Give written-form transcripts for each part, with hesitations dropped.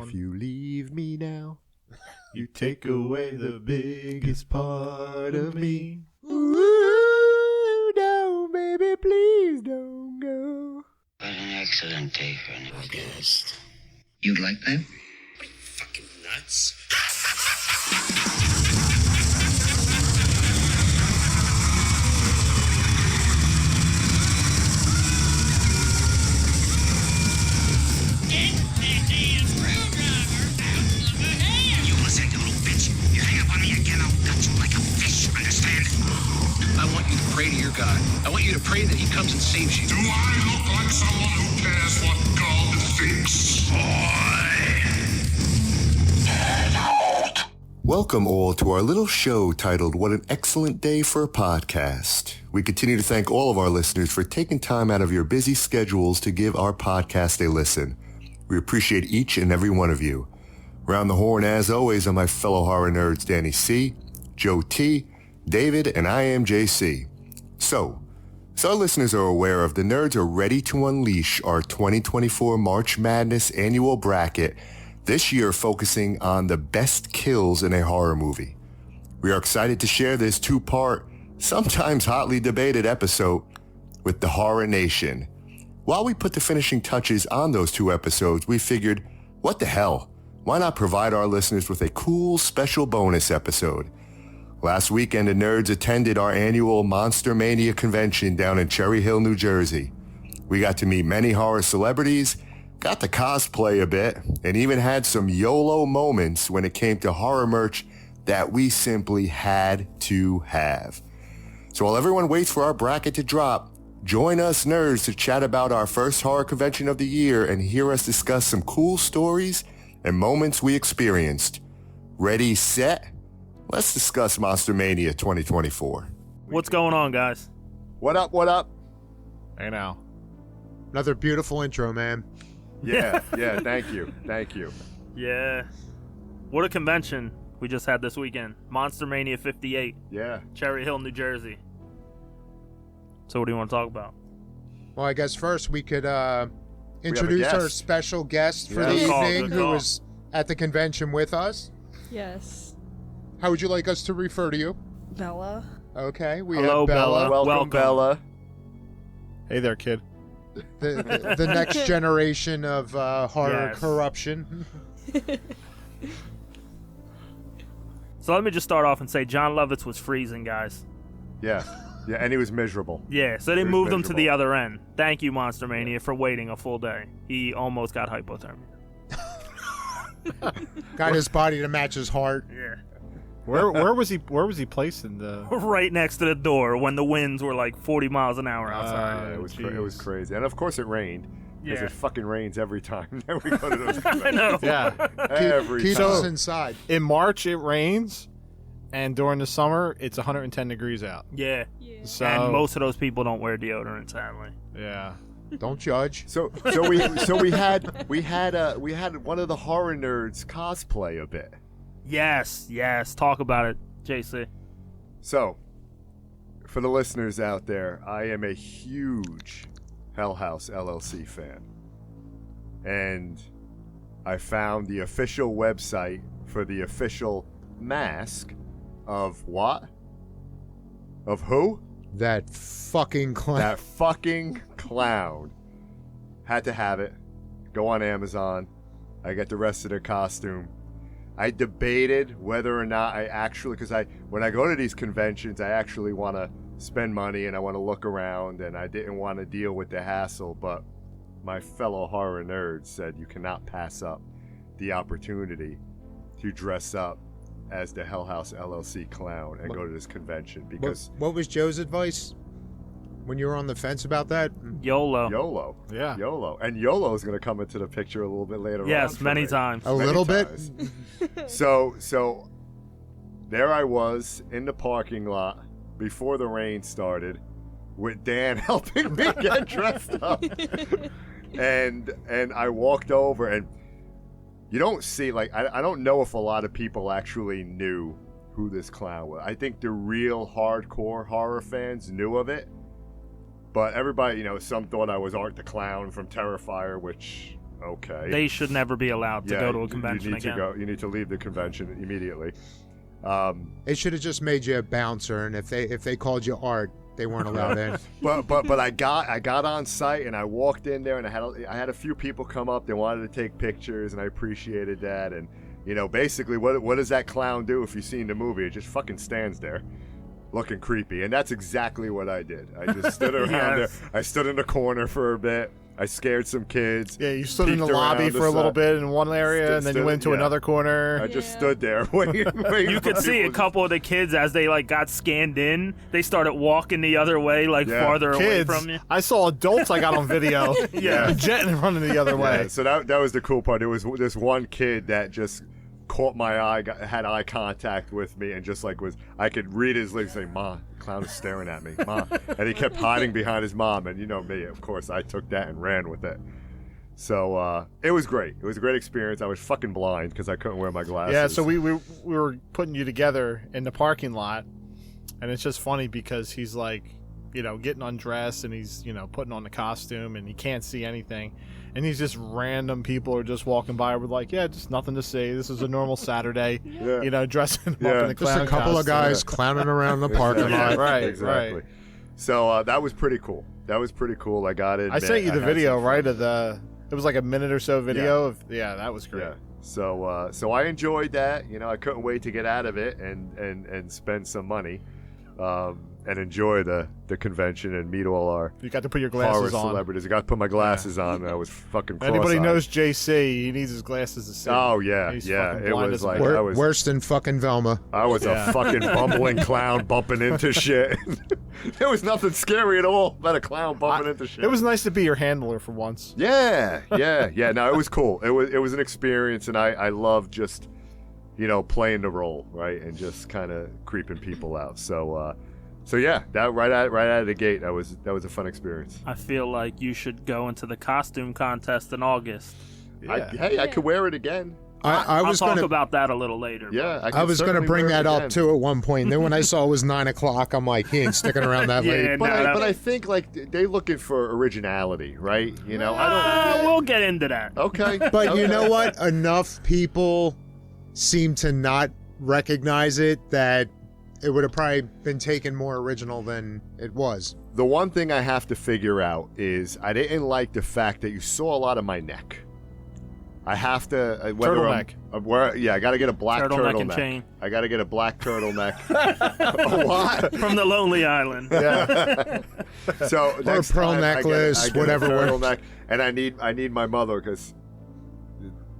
one. If you leave me now, you take away the biggest part of me. Ooh, no, baby, please don't go. What an excellent day for an August. You'd like that? What are you, fucking nuts? You listen, you little bitch. You hang up on me again, I'll gut you like a fish, understand? I want you to pray to your God. I want you to pray that he comes and saves you. Do I look like someone who cares what God thinks? Welcome all to our little show titled What an Excellent Day for a Podcast. We continue to thank all of our listeners for taking time out of your busy schedules to give our podcast a listen. We appreciate each and every one of you. Round the horn, as always, are my fellow horror nerds Danny C., Joe T., David, and I am JC. So, as our listeners are aware of, the nerds are ready to unleash our 2024 March Madness annual bracket, this year focusing on the best kills in a horror movie. We are excited to share this two-part, sometimes hotly debated episode with the Horror Nation. While we put the finishing touches on those two episodes, we figured, what the hell? Why not provide our listeners with a cool special bonus episode? Last weekend, the nerds attended our annual Monster Mania convention down in Cherry Hill, New Jersey. We got to meet many horror celebrities, got to cosplay a bit, and even had some YOLO moments when it came to horror merch that we simply had to have. So while everyone waits for our bracket to drop, join us nerds to chat about our first horror convention of the year and hear us discuss some cool stories and moments we experienced. Ready, set? Let's discuss Monster Mania 2024. What's going on, guys? What up, what up? Hey now. Another beautiful intro, man. Yeah, thank you. Yeah. What a convention we just had this weekend. Monster Mania 58, Yeah. Cherry Hill, New Jersey. So what do you want to talk about? Well, I guess first we could introduce guest. our special guest for Yeah. the Good call, evening good who call. was at the convention with us. Yes. How would you like us to refer to you? Bella. Okay, we Hello, have Bella, Welcome, Bella. Hey there, kid. the next generation of horror Yes. corruption. So let me just start off and say John Lovitz was freezing, guys. Yeah, and he was miserable. Yeah, so they He was moved him to the miserable. other end. Thank you, Monster Mania, for waiting a full day. He almost got hypothermia. Got his body to match his heart. Yeah. Where was he placed in the Right next to the door when the winds were like 40 miles an hour outside. Yeah, it was jeez. crazy. And of course it rained. Because Yeah. it fucking rains every time that we go to those I know. Yeah. Every Keeps time. us inside. In March it rains and during the summer it's 110 degrees out. Yeah. Yeah. So And most of those people don't wear deodorant, sadly. yeah. Don't judge. So we had one of the horror nerds cosplay a bit. Yes. Talk about it, JC. So, for the listeners out there, I am a huge Hell House LLC fan. And I found the official website for the official mask of what? Of who? That fucking clown. That fucking clown. Had to have it. Go on Amazon. I get the rest of their costume. I debated whether or not I actually, because when I go to these conventions, I actually want to spend money and I want to look around and I didn't want to deal with the hassle, but my fellow horror nerds said you cannot pass up the opportunity to dress up as the Hell House LLC clown and go to this convention because What was Joe's advice when you were on the fence about that? YOLO. YOLO. Yeah. YOLO. And YOLO is going to come into the picture a little bit later on. Yes, for many me. times. A Many little bit? times. So there I was in the parking lot before the rain started with Dan helping me get dressed up. and I walked over and you don't see, like, I don't know if a lot of people actually knew who this clown was. I think the real hardcore horror fans knew of it. But everybody, some thought I was Art the Clown from Terrifier, which Okay. They should never be allowed to go to a convention again. You need to leave the convention immediately. It should have just made you a bouncer, and if they called you Art, they weren't allowed in. But I got on site and I walked in there and I had a few people come up. They wanted to take pictures and I appreciated that. And basically what does that clown do if you've seen the movie? It just fucking stands there, looking creepy. And that's exactly what I did. I just stood around there. I stood in the corner for a bit. I scared some kids. Yeah, you stood in the lobby for a little bit in one area, and then you went to another corner. I just stood there waiting. You could see a couple of the kids as they got scanned in. They started walking the other way, farther away from you. I saw adults I got on video. Yeah, jetting running the other way. So that was the cool part. It was this one kid that just caught my eye, had eye contact with me, and just I could read his lips, say, "Ma, clown is staring at me, Ma," and he kept hiding behind his mom. And you know me, of course, I took that and ran with it. So it was great. It was a great experience. I was fucking blind because I couldn't wear my glasses. Yeah, so we were putting you together in the parking lot, and it's just funny because he's getting undressed and he's putting on the costume and he can't see anything. And these just random people are just walking by with just nothing to see. This is a normal Saturday, dressing up in the clown just a couple of guys clowning around the parking lot. Right, exactly. Right. So that was pretty cool. I got it. I sent you the video, right? It was like a minute or so video that was great. Yeah. So I enjoyed that. I couldn't wait to get out of it and spend some money. And enjoy the convention and meet all our you got to put your glasses on. Celebrities. I got to put my glasses on. I was fucking cross-eyed. Anybody knows JC, he needs his glasses to see. Oh, yeah. It was worse than fucking Velma. I was a fucking bumbling clown bumping into shit. There was nothing scary at all about a clown bumping into shit. It was nice to be your handler for once. Yeah. No, it was cool. It was an experience, and I love just, playing the role, right? And just kind of creeping people out. So yeah, that right out of the gate, that was a fun experience. I feel like you should go into the costume contest in August. Yeah. I could wear it again. I'll talk about that a little later. Yeah, I was going to bring that up too at one point. And then when I saw it was 9 o'clock, I'm like, he ain't sticking around that late. But I think they looking for originality, right? I don't. We'll get into that. Okay. But you know what? Enough people seem to not recognize it that it would have probably been taken more original than it was. The one thing I have to figure out is I didn't like the fact that you saw a lot of my neck. I have to turtleneck. I got to get a black turtleneck. And chain. I got to get a black turtleneck. What? From the Lonely Island. Yeah. So or a pearl necklace, I get whatever. A turtleneck, and I need my mother because.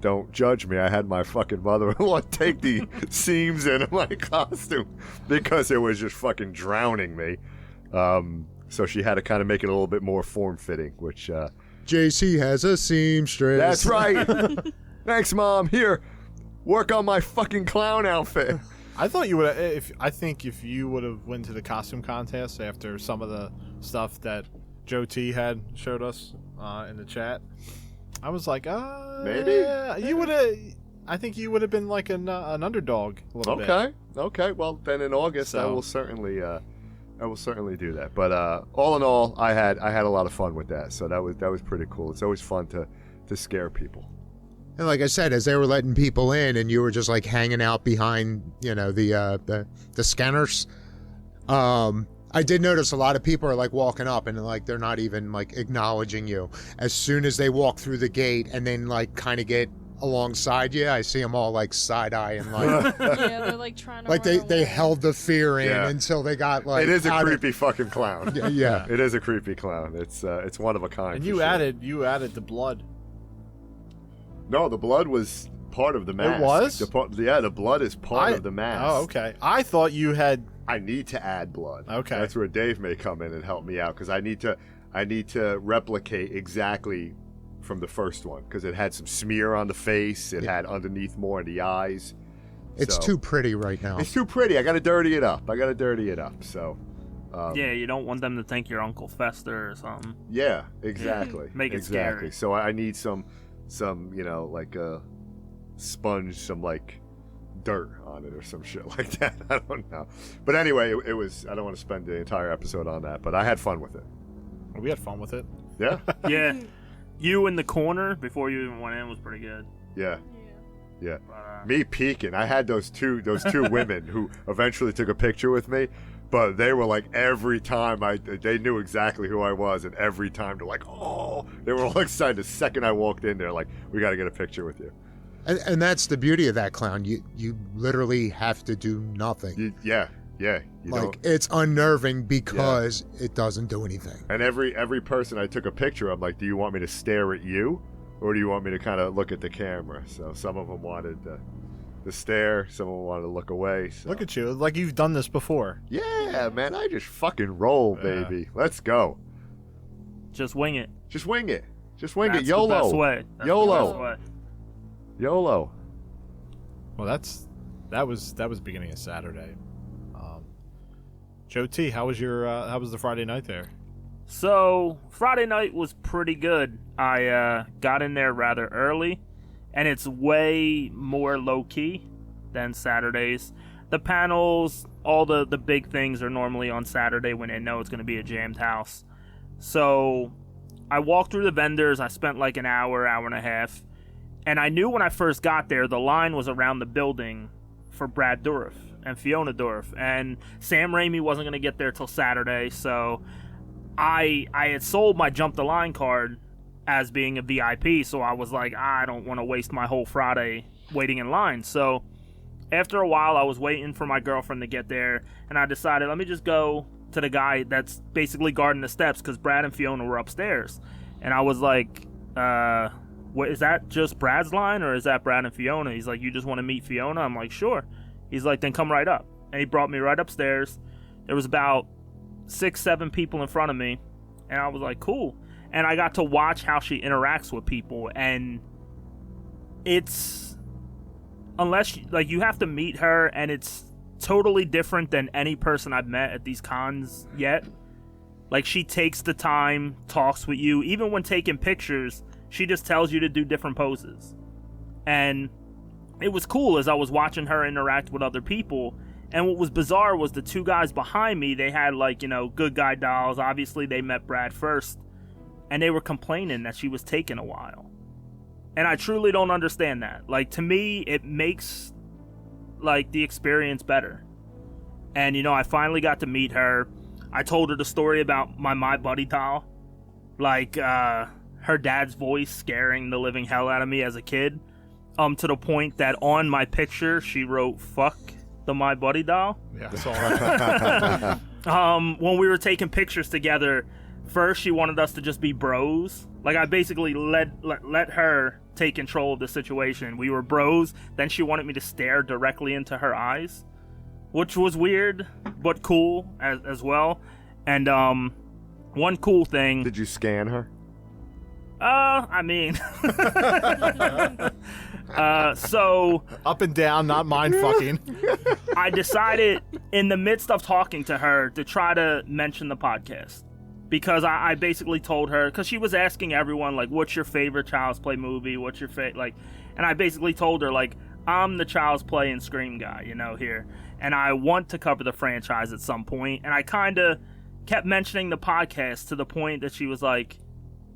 Don't judge me. I had my fucking mother-in-law take the seams in my costume because it was just fucking drowning me. So she had to kind of make it a little bit more form-fitting, which... JC has a seamstress. That's right. Thanks, Mom. Here, work on my fucking clown outfit. I thought you would. If you would have went to the costume contest after some of the stuff that Joe T had showed us in the chat, I was like, maybe you would have. I think you would have been like an underdog a little bit. Okay. Well, then in August, I will certainly do that. But all in all, I had a lot of fun with that. So that was pretty cool. It's always fun to scare people. And like I said, as they were letting people in, and you were just like hanging out behind, the scanners. I did notice a lot of people are like walking up and like they're not even like acknowledging you. As soon as they walk through the gate and then like kind of get alongside you, I see them all like side eye and like they're like trying to like they held the fear in until they got like it is a creepy fucking clown. Yeah, it is a creepy clown. It's one of a kind. And you added the blood. No, the blood was part of the mask. It was? The blood is part of the mask. Oh, okay. I thought you had. I need to add blood. Okay. That's where Dave may come in and help me out because I need to replicate exactly from the first one because it had some smear on the face. It had underneath more of the eyes. It's too pretty right now. It's too pretty. I got to dirty it up. So. You don't want them to think you're Uncle Fester or something. Yeah, exactly. Make it scary. So I need some like a sponge, some like dirt on it or some shit like that. I don't know. But anyway, it was. I don't want to spend the entire episode on that, but I had fun with it. We had fun with it. Yeah. Yeah. You in the corner before you even went in was pretty good. Yeah. Me peeking. I had those two women who eventually took a picture with me, but they were like every time they knew exactly who I was, and every time they're like, oh, they were all excited. The second I walked in there, like, we got to get a picture with you. And that's the beauty of that clown. You literally have to do nothing. Yeah. It's unnerving because it doesn't do anything. And every person I took a picture, I'm like, do you want me to stare at you, or do you want me to kind of look at the camera? So some of them wanted to stare, some of them wanted to look away. So. Look at you, like you've done this before. Yeah, man, I just fucking roll, baby. Let's go. Just wing it. Just wing it. That's YOLO. The best way. That's YOLO. The best way. YOLO. Well, that was beginning of Saturday. Joe T, how was the Friday night there? So Friday night was pretty good. I got in there rather early, and it's way more low key than Saturdays. The panels, all the big things are normally on Saturday when they know it's going to be a jammed house. So I walked through the vendors. I spent like an hour and a half, and I knew when I first got there the line was around the building for Brad Dourif and Fiona Dourif, and Sam Raimi wasn't going to get there till Saturday, so I had sold my Jump the Line card as being a VIP, so I was like, I don't want to waste my whole Friday waiting in line. So after a while, I was waiting for my girlfriend to get there, and I decided, let me just go to the guy that's basically guarding the steps, because Brad and Fiona were upstairs. And I was like, what, is that just Brad's line, or is that Brad and Fiona? He's like, you just want to meet Fiona? I'm like, sure. He's like, then come right up. And he brought me right upstairs. There was about 6-7 people in front of me, and I was like, cool. And I got to watch how she interacts with people, and it's, unless you have to meet her, and it's totally different than any person I've met at these cons yet. Like, she takes the time, talks with you, even when taking pictures, she just tells you to do different poses. And it was cool as I was watching her interact with other people. And what was bizarre was the two guys behind me, they had good guy dolls. Obviously they met Brad first, and they were complaining that she was taking a while. And I truly don't understand that. Like, to me, it makes the experience better. And I finally got to meet her. I told her the story about my buddy doll, her dad's voice scaring the living hell out of me as a kid, to the point that on my picture she wrote "fuck the My Buddy doll." Yeah, I saw that. When we were taking pictures together, first she wanted us to just be bros. Like, I basically let her take control of the situation. We were bros. Then she wanted me to stare directly into her eyes, which was weird but cool as well. And one cool thing. Did you scan her? I mean, so up and down, not mind fucking. I decided in the midst of talking to her to try to mention the podcast, because I basically told her, because she was asking everyone, what's your favorite Child's Play movie? What's your favorite, and I basically told her, I'm the Child's Play and Scream guy, here, and I want to cover the franchise at some point. And I kind of kept mentioning the podcast to the point that she was like,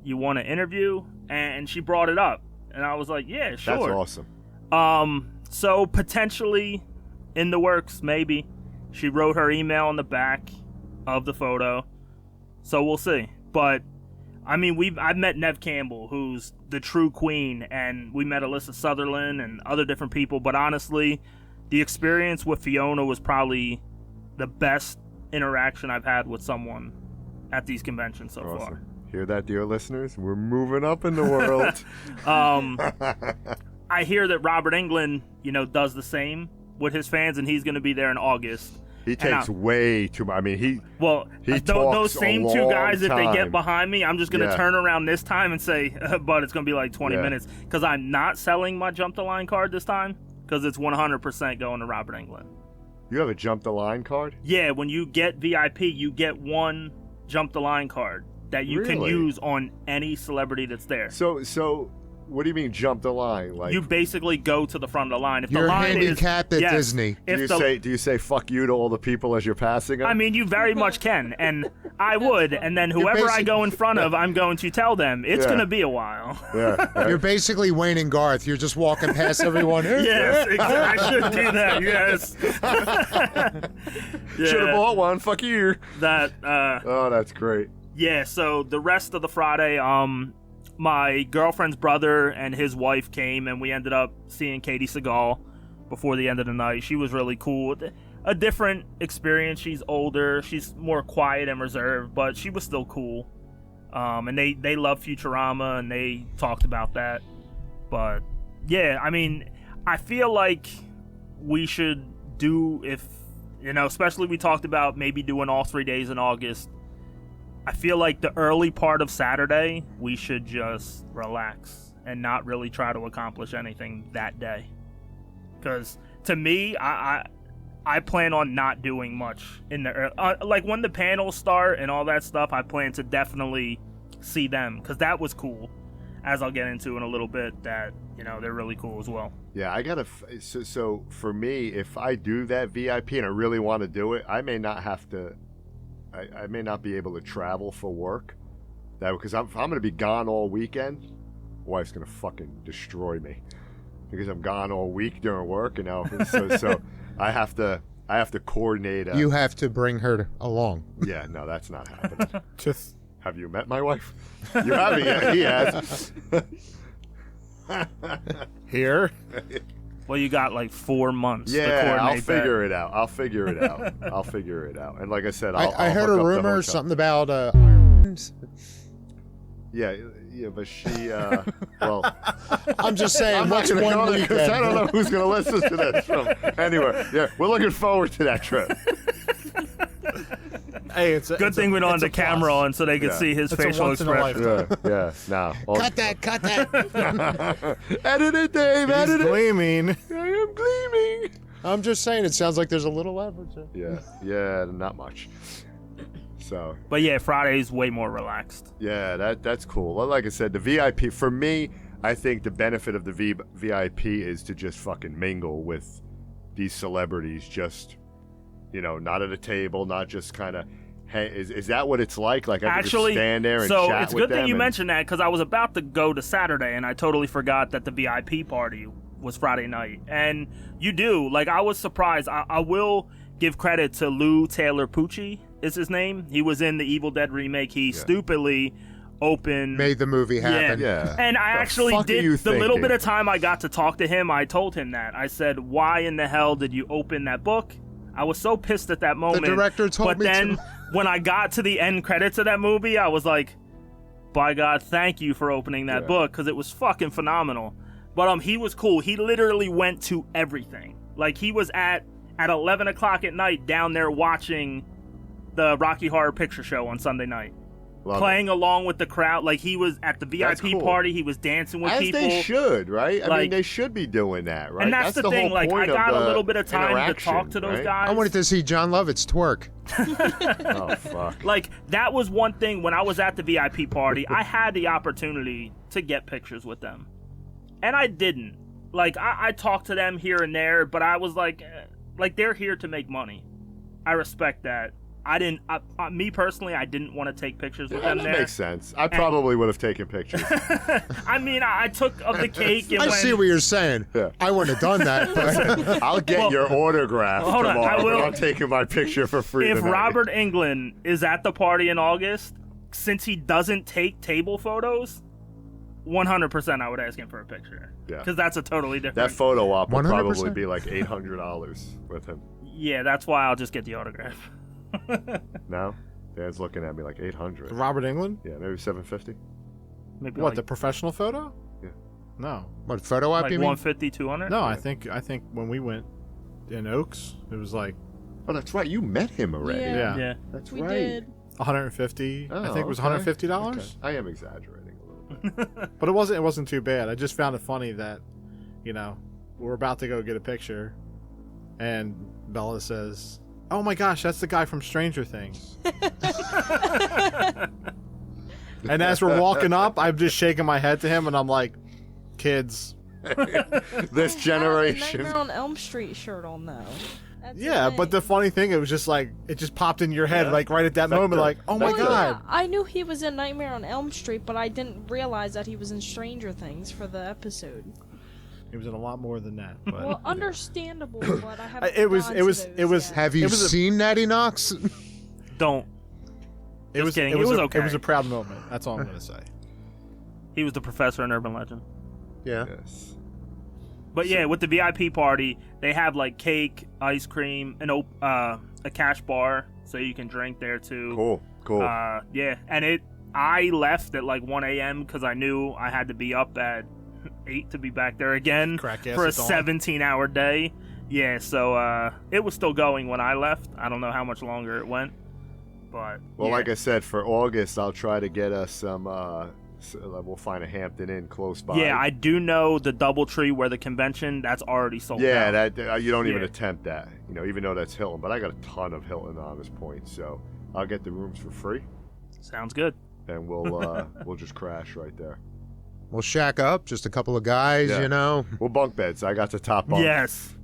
you want to interview? And she brought it up, and I was like, yeah, sure. That's awesome. So potentially in the works, maybe. She wrote her email on the back of the photo, so we'll see. But I mean, I've met Neve Campbell, who's the true queen, and we met Alyssa Sutherland and other different people. But honestly, the experience with Fiona was probably the best interaction I've had with someone at these conventions so far. Hear that, dear listeners? We're moving up in the world. I hear that Robert Englund, does the same with his fans, and he's going to be there in August. He takes way too much. I mean, he talks those same two guys, time. If they get behind me, I'm just going to turn around this time and say, but it's going to be 20 minutes, because I'm not selling my Jump the Line card this time, because it's 100% going to Robert Englund. You have a Jump the Line card? Yeah, when you get VIP, you get one Jump the Line card that you can use on any celebrity that's there. So What do you mean jump the line? Like you basically go to the front of the line. If You're the line handicapped is, at yes, Disney. do you say fuck you to all the people as you're passing them? I mean, you very much can, and I would, and then whoever I go in front of, I'm going to tell them it's going to be a while. Yeah, right. You're basically Wayne and Garth. You're just walking past everyone. Yes, exactly. I should do that. Yes. Should have bought one. Fuck you. That. Oh, that's great. Yeah. So the rest of the Friday, my girlfriend's brother and his wife came, and we ended up seeing Katie Seagal before the end of the night. She was really cool. A different experience. She's older. She's more quiet and reserved, but she was still cool. And they love Futurama, and they talked about that. But yeah, I mean, I feel like we should do, if especially we talked about maybe doing all 3 days in August. I feel like the early part of Saturday, we should just relax and not really try to accomplish anything that day. Because to me, I plan on not doing much in the like when the panels start and all that stuff. I plan to definitely see them because that was cool. As I'll get into in a little bit, that they're really cool as well. Yeah, I gotta. So for me, if I do that VIP and I really want to do it, I may not have to. I may not be able to travel for work, because I'm going to be gone all weekend. Wife's going to fucking destroy me because I'm gone all week during work, so I have to coordinate. You have to bring her along. Yeah, no, that's not happening. Just Have you met my wife? You haven't yet. He has. here. Well, you got like 4 months. to Yeah, coordinate I'll figure that. it out. I'll figure it out. And like I said, I I'll heard hook a up the rumor, hotel. something about Yeah, but she. Well, I'm just saying, I'm not what's going to go one there because I don't know weekend? who's going to listen to this. Anyway, yeah, we're looking forward to that trip. Hey, it's a, Good it's thing a, we don't have it's the a plus. camera on so they can Yeah. see his It's a facial once in a expression. Yeah, no. Cut that. Edit it, Dave. He's Edit it. gleaming. I am gleaming. I'm just saying, it sounds like there's a little leverage there. Yeah, not much. So, But yeah, Friday's way more relaxed. yeah, that's cool. Well, like I said, the VIP, for me, I think the benefit of the VIP is to just fucking mingle with these celebrities, just, not at a table, not just kind of, hey, is that what it's like? Like, I can Actually, just stand there and so chat it's a with good thing them you and- mentioned that because I was about to go to Saturday and I totally forgot that the VIP party was Friday night. And you do. Like, I was surprised. I will give credit to Lou Taylor Pucci is his name. He was in the Evil Dead remake. He stupidly opened... Made the movie happen. Yeah. And I The actually fuck are did, you the little thinking? bit of time I got to talk to him, I told him that. I said, why in the hell did you open that book? I was so pissed at that moment. director told but me then to. when I got to the end credits of that movie, I was like, by God, thank you for opening that book, because it was fucking phenomenal. But he was cool. He literally went to everything. Like, he was at 11 o'clock at night down there watching the Rocky Horror Picture Show on Sunday night. Love Playing along with the crowd. Like, he was at the That's VIP cool. party. He was dancing with As people. they should, right? I mean, Like- they should be doing that, right? And that's the thing. whole Like, I point of got a the little bit of time to interaction, talk to those right? guys. I wanted to see John Lovitz twerk. Oh, fuck. Like, that was one thing when I was at the VIP party, I had the opportunity to get pictures with them. And I didn't. Like, I talked to them here and there, but I was like, they're here to make money. I respect that. Me personally, I didn't want to take pictures with Yeah, them that there. makes sense. I probably would have taken pictures. I mean, I took of the cake and I went, see what you're saying. Yeah. I wouldn't have done that, but I'll get your autograph hold on, tomorrow, I will- but I'm taking my picture for free if tonight. Robert Englund is at the party in August, since he doesn't take table photos, 100% I would ask him for a picture. Yeah. Because that's a totally different... That photo op will 100%. probably be like $800 with him. Yeah, that's why I'll just get the autograph. No? Dad's looking at me like 800. Robert Englund? Yeah, maybe 750. Maybe What, like, the professional photo? Yeah. No. what, photo op like you mean? 150, 200? No, I think when we went in Oaks, it was like Oh, that's right. You met him already. Yeah. Yeah. That's We right. did. 150. I Oh, think it was okay. $150. Okay. I am exaggerating a little bit. But it wasn't too bad. I just found it funny that, we're about to go get a picture, and Bella says, "Oh my gosh, that's the guy from Stranger Things." And as we're walking up, I'm just shaking my head to him, and I'm like, Kids. This generation. Nightmare on Elm Street shirt on though. That's Yeah, the but the thing. funny thing, it was just like it just popped in your head, like right at that moment, like, oh my Well, god. yeah, I knew he was in Nightmare on Elm Street, but I didn't realize that he was in Stranger Things for the episode. He was in a lot more than that. But Well, understandable, but I haven't. it was. gone It to was. those It was. yet. Have you It was a- seen Natty Knox? Don't. It was. kidding, It it was. was a, okay. It was a proud moment. That's all I'm gonna say. He was the professor in Urban Legend. Yeah. Yes. But yeah, with the VIP party, they have like cake, ice cream, a cash bar, so you can drink there too. Cool. Yeah, and I left at like 1 a.m. because I knew I had to be up at 8 to be back there again Crack ass for a at dawn. 17-hour day. Yeah, so it was still going when I left. I don't know how much longer it went, but Well, yeah. like I said, for August, I'll try to get us some. We'll find a Hampton Inn close by. Yeah, I do know the DoubleTree where the convention that's already sold out. Yeah, that you don't even Yeah. attempt that. You know, even though that's Hilton, but I got a ton of Hilton on this point, so I'll get the rooms for free, Sounds good. and we'll we'll just crash right there. We'll shack up, just a couple of guys, Yeah. you know. We'll bunk beds. I got the top bunk. Yes.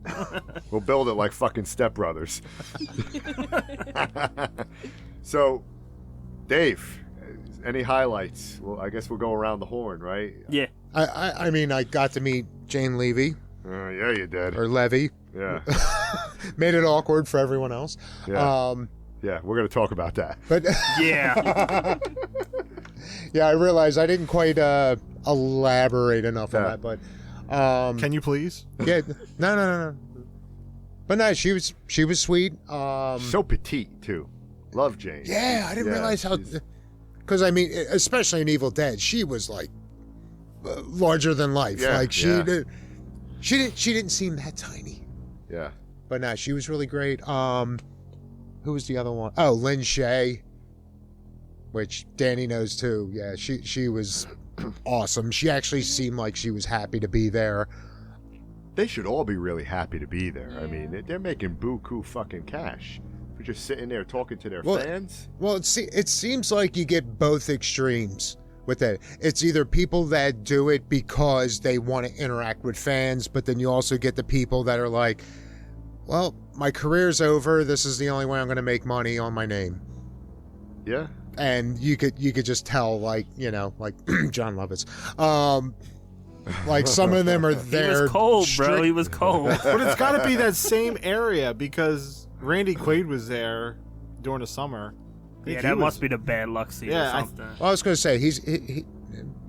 We'll build it like fucking Step Brothers. So, Dave, any highlights? Well, I guess we'll go around the horn, right? Yeah. I mean, I got to meet Jane Levy, Yeah, you did. or Levy. Yeah, Made it awkward for everyone else. yeah, yeah. We're gonna talk about that. But Yeah. yeah, I realized I didn't quite elaborate enough on Yeah. that. But Can you please? yeah, no. But no, she was sweet. So petite too. Love Jane. Yeah, I didn't Yeah, realize how. she's- Because I mean, especially in Evil Dead, she was like larger than life. Yeah, like yeah. she didn't seem that tiny. Yeah. But no, she was really great. Who was the other one? Oh, Lynn Shay, which Danny knows too. Yeah, she was awesome. She actually seemed like she was happy to be there. They should all be really happy to be there. I mean, they're making buku fucking cash for just sitting there talking to their fans. Well, it seems like you get both extremes with that. It's either people that do it because they want to interact with fans, but then you also get the people that are like, well, my career's over. This is the only way I'm going to make money on my name. Yeah. And you could just tell, like, you know, like John Lovitz. Like some of them are He there. was cold, bro. He was cold. But it's got to be that same area because Randy Quaid was there during the summer. I think Yeah, he that was- must be the bad luck seat Yeah, or I- something. Well, I was going to say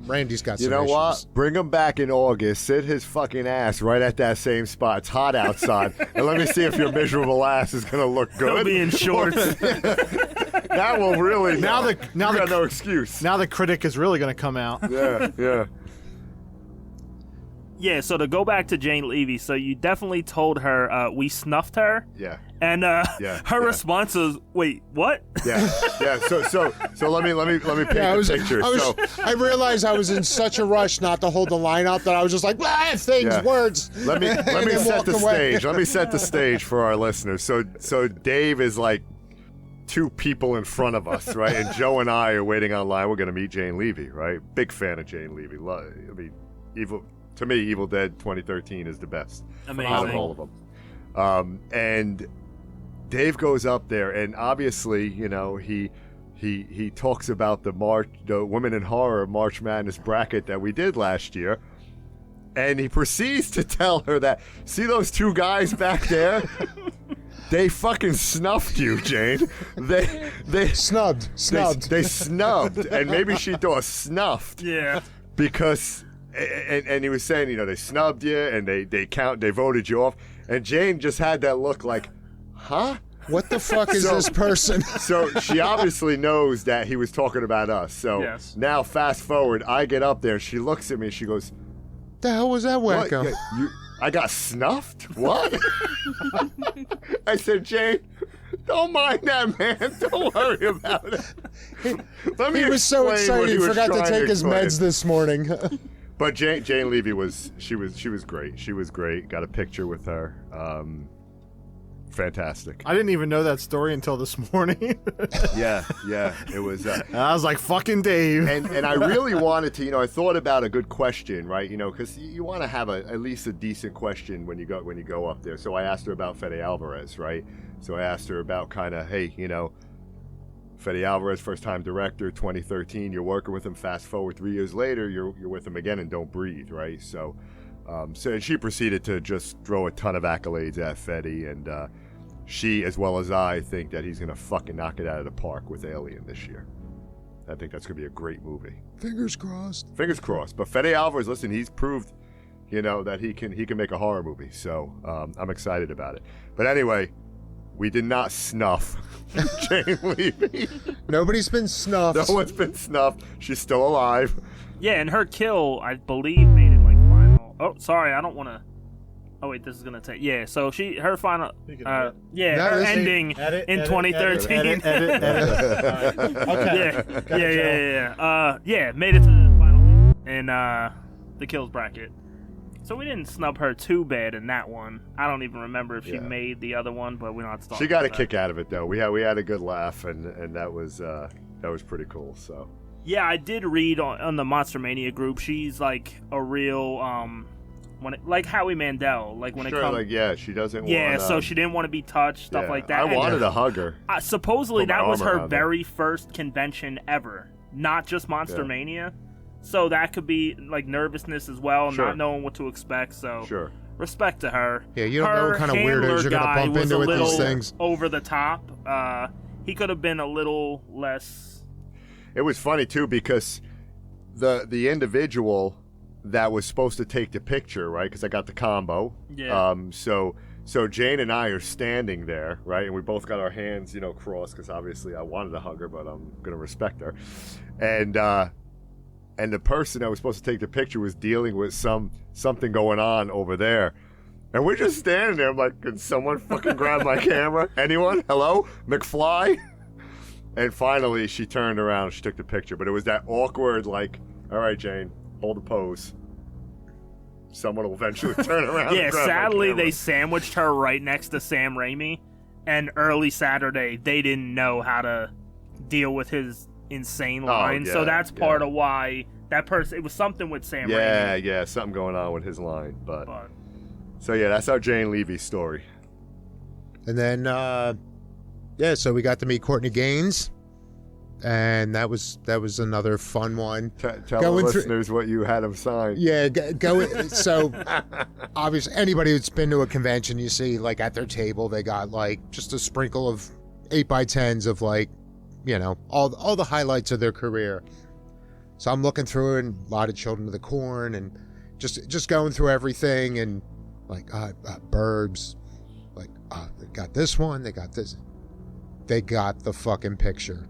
Randy's got You some know issues. what? Bring him back in August. Sit his fucking ass right at that same spot. It's hot outside. And let me see if your miserable ass is going to look good. He'll be in shorts. That will really... Now you got the no excuse. now the critic is really going to come out. Yeah. Yeah, so to go back to Jane Levy, so you definitely told her we snuffed her, Yeah. and her response was, "Wait, what?" Yeah. So let me paint Yeah, the picture. I realized I was in such a rush not to hold the line up that I was just like, things, Yeah. words. Let me And set then the walk away. stage. Let me set the stage for our listeners. So Dave is like two people in front of us, right? And Joe and I are waiting online. We're gonna meet Jane Levy, right? Big fan of Jane Levy. I mean, Evil Dead 2013 is the best out of Amazing. all of them. And Dave goes up there, and obviously, you know, he talks about the Women in Horror March Madness bracket that we did last year. And he proceeds to tell her that, see those two guys back there? They fucking snuffed you, Jane. They Snubbed. They snubbed, and maybe she thought snuffed Yeah. because, and he was saying, you know, they snubbed you and they voted you off, and Jane just had that look like, huh? What the fuck is this person? So she obviously knows that he was talking about us. So Yes. now fast forward, I get up there, she looks at me, she goes, The hell was that "What? wacko? I got snuffed? What?" I said, "Jane, don't mind that, man. Don't worry about it." Let me He was so explain what excited he was forgot to trying take his explain. meds this morning. But Jane Levy was great. She was great. Got a picture with her. fantastic. I didn't even know that story until this morning. Yeah, it was. I was like, fucking Dave. And I really wanted to, I thought about a good question, right? Because you want to have at least a decent question when you go up there. So I asked her about Fede Alvarez, right? So I asked her about kind of, hey, Fede Alvarez, first-time director, 2013. You're working with him. Fast forward 3 years later, you're with him again and Don't Breathe, right? So, and she proceeded to just throw a ton of accolades at Fede, and she, as well as I, think that he's gonna fucking knock it out of the park with Alien this year. I think that's gonna be a great movie. Fingers crossed. Fingers crossed. But Fede Alvarez, listen, he's proved, that he can make a horror movie. So I'm excited about it. But anyway, we did not snuff Jane Levy. Nobody's been snuffed. No one's been snuffed. She's still alive. Yeah, and her kill, I believe, made it like final. Oh, sorry, I don't want to. Oh wait, this is gonna take. Yeah, so her final. Her ending in 2013. Okay. Yeah, made it to the final in the kills bracket. So we didn't snub her too bad in that one. I don't even remember if she made the other one, but we don't have to talk. She got a that. kick out of it though. We had a good laugh, and that was pretty cool. So. Yeah, I did read on the Monster Mania group. She's like a real like Howie Mandel, like when it comes. She doesn't. Yeah, so she didn't want to be touched, stuff like that. I wanted to hug her. Supposedly that was her around very first convention ever, not just Monster Mania. So that could be like nervousness as well, not knowing what to expect. So respect to her. Yeah, you don't know what kind of weirdos you're gonna bump into with these things. Over the top. He could have been a little less. It was funny too because the individual that was supposed to take the picture, right? Because I got the combo. Yeah. So Jane and I are standing there, right? And we both got our hands, crossed because obviously I wanted to hug her, but I'm gonna respect her. And the person that was supposed to take the picture was dealing with something going on over there. And we're just standing there. I'm like, can someone fucking grab my camera? Anyone? Hello? McFly? And finally, she turned around and she took the picture. But it was that awkward, like, all right, Jane, hold the pose. Someone will eventually turn around. Yeah, and grab sadly, my camera. they sandwiched her right next to Sam Raimi. And early Saturday, they didn't know how to deal with his insane line. So that's part of why that person, it was something with Sam Raimi. Yeah, something going on with his line. But so, yeah, that's our Jane Levy story. And then, so we got to meet Courtney Gaines. And that was another fun one. Tell the listeners what you had him sign. Yeah, so obviously anybody who's been to a convention, you see like at their table they got like just a sprinkle of 8x10s of like, all the highlights of their career. So I'm looking through it, and a lot of Children of the Corn, and just going through everything, and like Burbs, like they got this one, they got this, they got the fucking picture.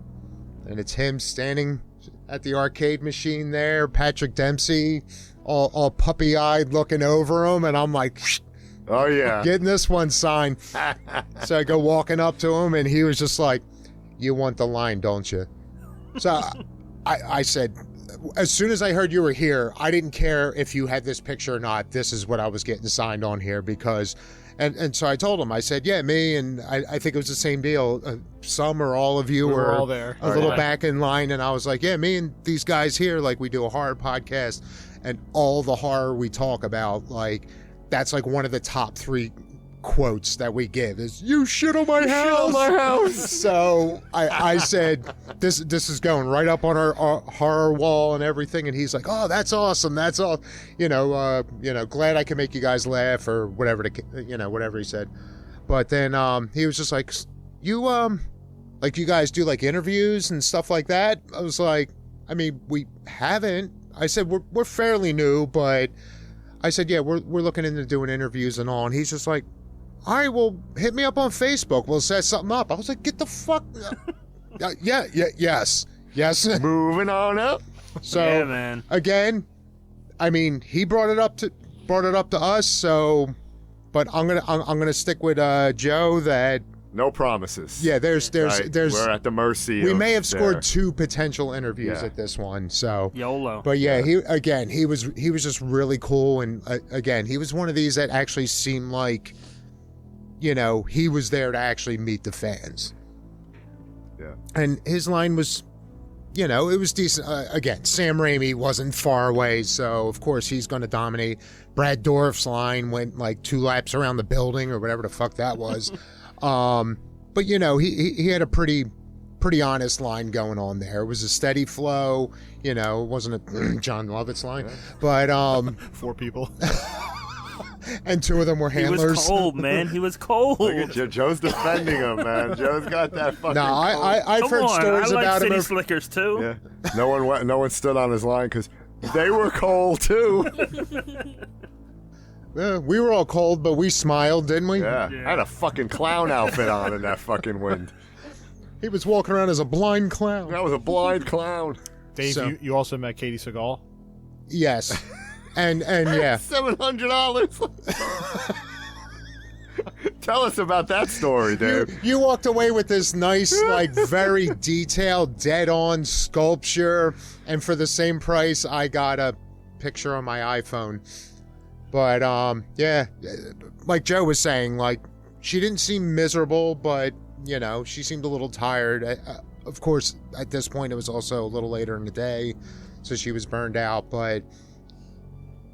And it's him standing at the arcade machine there, Patrick Dempsey, all puppy-eyed looking over him, and I'm like, oh yeah, getting this one signed. So I go walking up to him, and he was just like, you want the line, don't you? So I said, as soon as I heard you were here, I didn't care if you had this picture or not. This is what I was getting signed on here because... And so I told him, I said, yeah, me, and I think it was the same deal. Some or all of you were all there. A little back in line, and I was like, yeah, me and these guys here, like we do a horror podcast, and all the horror we talk about, like that's like one of the top 3 quotes that we give is, you shit on my house. So I said, this is going right up on our horror wall and everything, and he's like, oh, that's awesome, that's all, glad I can make you guys laugh or whatever, whatever he said. But then he was just like, you like you guys do like interviews and stuff like that? I was like, I mean, we haven't. I said we're fairly new, but I said, yeah, we're looking into doing interviews and all. And he's just like, all right, well, hit me up on Facebook. We'll set something up. I was like, get the fuck. Yes. Moving on up. So yeah, man. Again, I mean, he brought it up to us. So, but I'm gonna stick with Joe that. No promises. Yeah, there's we're at the mercy. We may have scored 2 potential interviews at this one, so YOLO. But yeah, he was just really cool, and again, he was one of these that actually seemed like, he was there to actually meet the fans. Yeah. And his line was, it was decent. Again, Sam Raimi wasn't far away, so of course he's going to dominate. Brad Dourif's line went like 2 laps around the building or whatever the fuck that was. But he had a pretty honest line going on there. It was a steady flow. It wasn't a John Lovitz line, but 4 people. And 2 of them were handlers. He was cold, man. He was cold. Look at Joe's defending him, man. Joe's got that fucking. No, I've heard stories I like about City him. Slickers too. Yeah. No one stood on his line because they were cold too. We were all cold, but we smiled, didn't we? Yeah. I had a fucking clown outfit on in that fucking wind. He was walking around as a blind clown. That was a blind clown. Dave, So- you also met Katie Seagal? Yes. And yeah. $700. Tell us about that story, Dave. You walked away with this nice, very detailed, dead-on sculpture, and for the same price, I got a picture on my iPhone. But, yeah, like Joe was saying, she didn't seem miserable, but, she seemed a little tired. Of course, at this point, it was also a little later in the day, so she was burned out, but...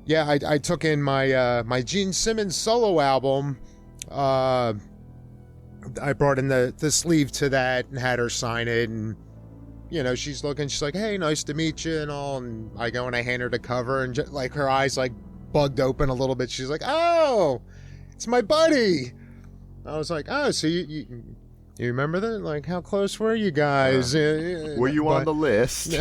Yeah, I took in my Gene Simmons solo album. I brought in the sleeve to that and had her sign it, and she's like, "Hey, nice to meet you," and all. And I go and I hand her the cover, and her eyes bugged open a little bit. She's like, "Oh, it's my buddy." I was like, "Oh, so you remember that? How close were you guys? Were you on the list?"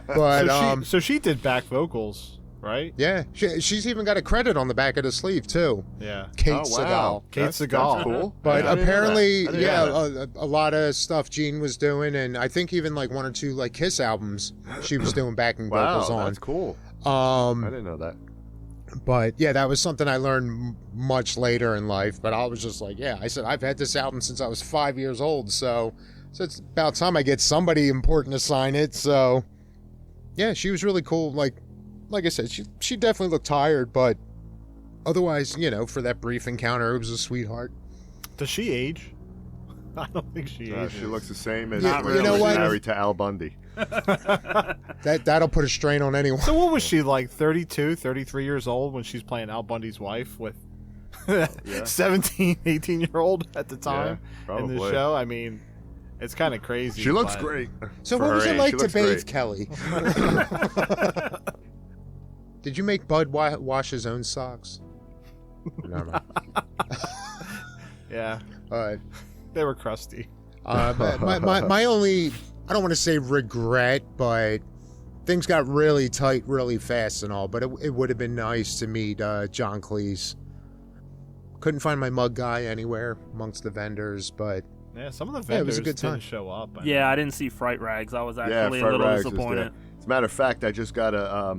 But so she did back vocals, right? yeah, she's even got a credit on the back of the sleeve too. Yeah. Kate Oh, Seagal. wow. Kate That's Seagal. cool. But I didn't know apparently, that. I didn't know that. a lot of stuff Gene was doing, and I think even 1 or 2 Kiss albums she was doing backing vocals on. That's cool. I didn't know that. But yeah, that was something I learned much later in life. But I was just like, yeah, I said I've had this album since I was 5 years old, so it's about time I get somebody important to sign it. So yeah, she was really cool. Like I said, she definitely looked tired, but otherwise, for that brief encounter, it was a sweetheart. Does she age? I don't think she ages. She looks the same as Yeah, when you she know was what? married to Al Bundy. That'll put a strain on anyone. So what was she, 32, 33 years old when she's playing Al Bundy's wife with 17, 18-year-old at the time in the probably. show? I mean, it's kind of crazy. She looks but- great. So For what was her it age, like she to looks bathe great. Kelly? Did you make Bud wash his own socks? No. Yeah, All right. they were crusty. But my only, I don't want to say regret, but things got really tight really fast and all. But it would have been nice to meet John Cleese. Couldn't find my mug guy anywhere amongst the vendors, but Yeah, some of the Yeah, it vendors was a good time. didn't show up. Yeah, I didn't see Fright Rags. I was Yeah, actually a Fright little Rags was disappointed. there. As a matter of fact, I just got a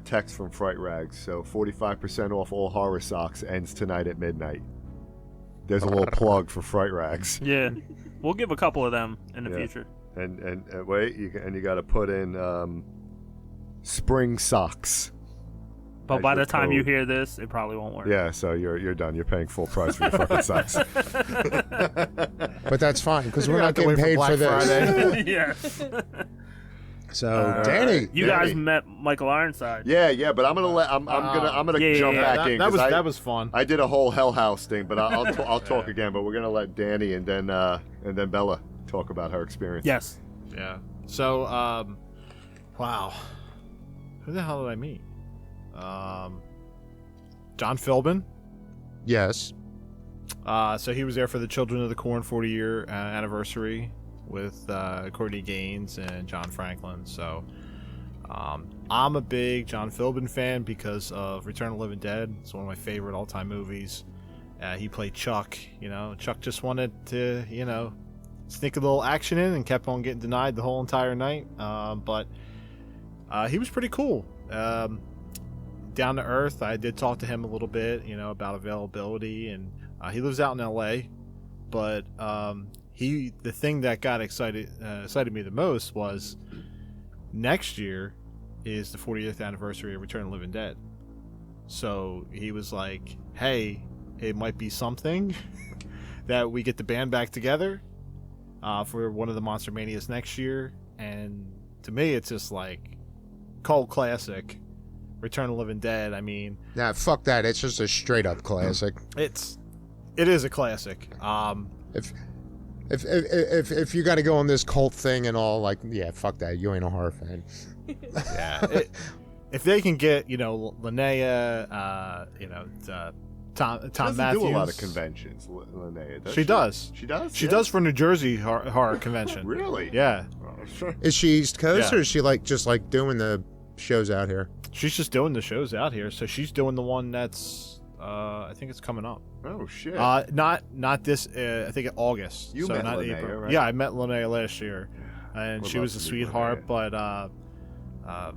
text from Fright Rags. So 45% off all horror socks ends tonight at midnight. There's a little plug for Fright Rags. Yeah, we'll give a couple of them in the Yeah. future. And wait, you got to put in spring socks. But As by your the time you code. hear this, it probably won't work. Yeah, so you're done. You're paying full price for your fucking socks. but that's fine because we're You're not gonna have to getting wait paid for for Black this. yeah. So Danny, You guys met Michael Ironside. Yeah, but I'm gonna Yeah, jump yeah, back in. That 'cause that was fun. I did a whole Hell House thing, but I'll talk again. But we're gonna let Danny and then Bella talk about her experience. Yes. Yeah. So, wow. Who the hell did I meet? John Philbin. yes, So he was there for the Children of the Corn 40-year anniversary with Courtney Gaines and John Franklin. So I'm a big John Philbin fan because of Return of the Living Dead. It's one of my favorite all-time movies. He played Chuck. Chuck just wanted to, sneak a little action in and kept on getting denied the whole entire night. But he was pretty cool. Down to earth. I did talk to him a little bit, about availability, and he lives out in LA. But the thing that got excited me the most was next year is the 40th anniversary of Return of the Living Dead. So he was like, "Hey, it might be something that we get the band back together for one of the Monster Manias next year. And to me, it's just like cult classic, Return of the Living Dead. I mean, Nah, fuck that. It's just a straight up classic. it is a classic. If you got to go on this cult thing and all, like, yeah, fuck that. You ain't a horror fan. Yeah. If they can get, Linnea, Tom doesn't Matthews. do a lot of conventions, Linnea. She does. She does? She Yeah. does for New Jersey horror convention. Really? Yeah. Oh, sure. Is she East Coast Yeah. or is she just doing the shows out here? She's just doing the shows out here. So she's doing the one that's, I think it's coming up. Oh, shit. Not this, I think August. You so met not Linnea, April. right? Yeah, I met Linnea last year. And Would she love was a to meet sweetheart, Linnea. but,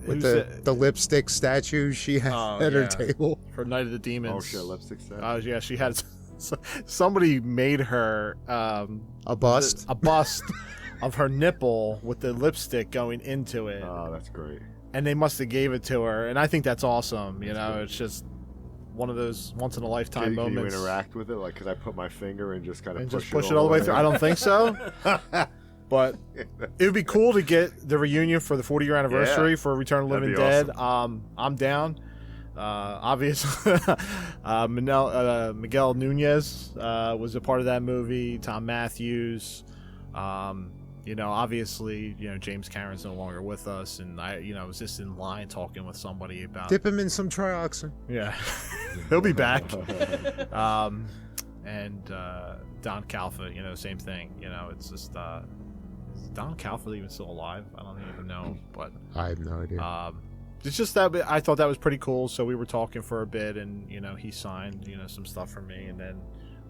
With who's the lipstick statue she had at her table. for Night of the Demons. Oh, shit, lipstick set. Yeah, she had somebody made her A bust? a bust of her nipple with the lipstick going into it, Oh, that's great. and they must have gave it to her, and I think that's awesome. It's just one of those once in a lifetime Can you moments. interact with it? Like, could I put my finger and just kind of and just push it all the way through. I don't think so, but it would be cool to get the reunion for the 40-year anniversary Yeah. for Return of the That'd Living be Dead. I'm down. Obviously, Miguel Nunez was a part of that movie. Tom Matthews. Obviously, James Cameron's no longer with us, and I was just in line talking with somebody about. Dip him in some trioxin. Yeah, he'll be back. And Don Calfa, same thing. It's just is Don Calfa even still alive? I don't even know, but I have no idea. it's just that I thought that was pretty cool. So we were talking for a bit, and he signed some stuff for me, and then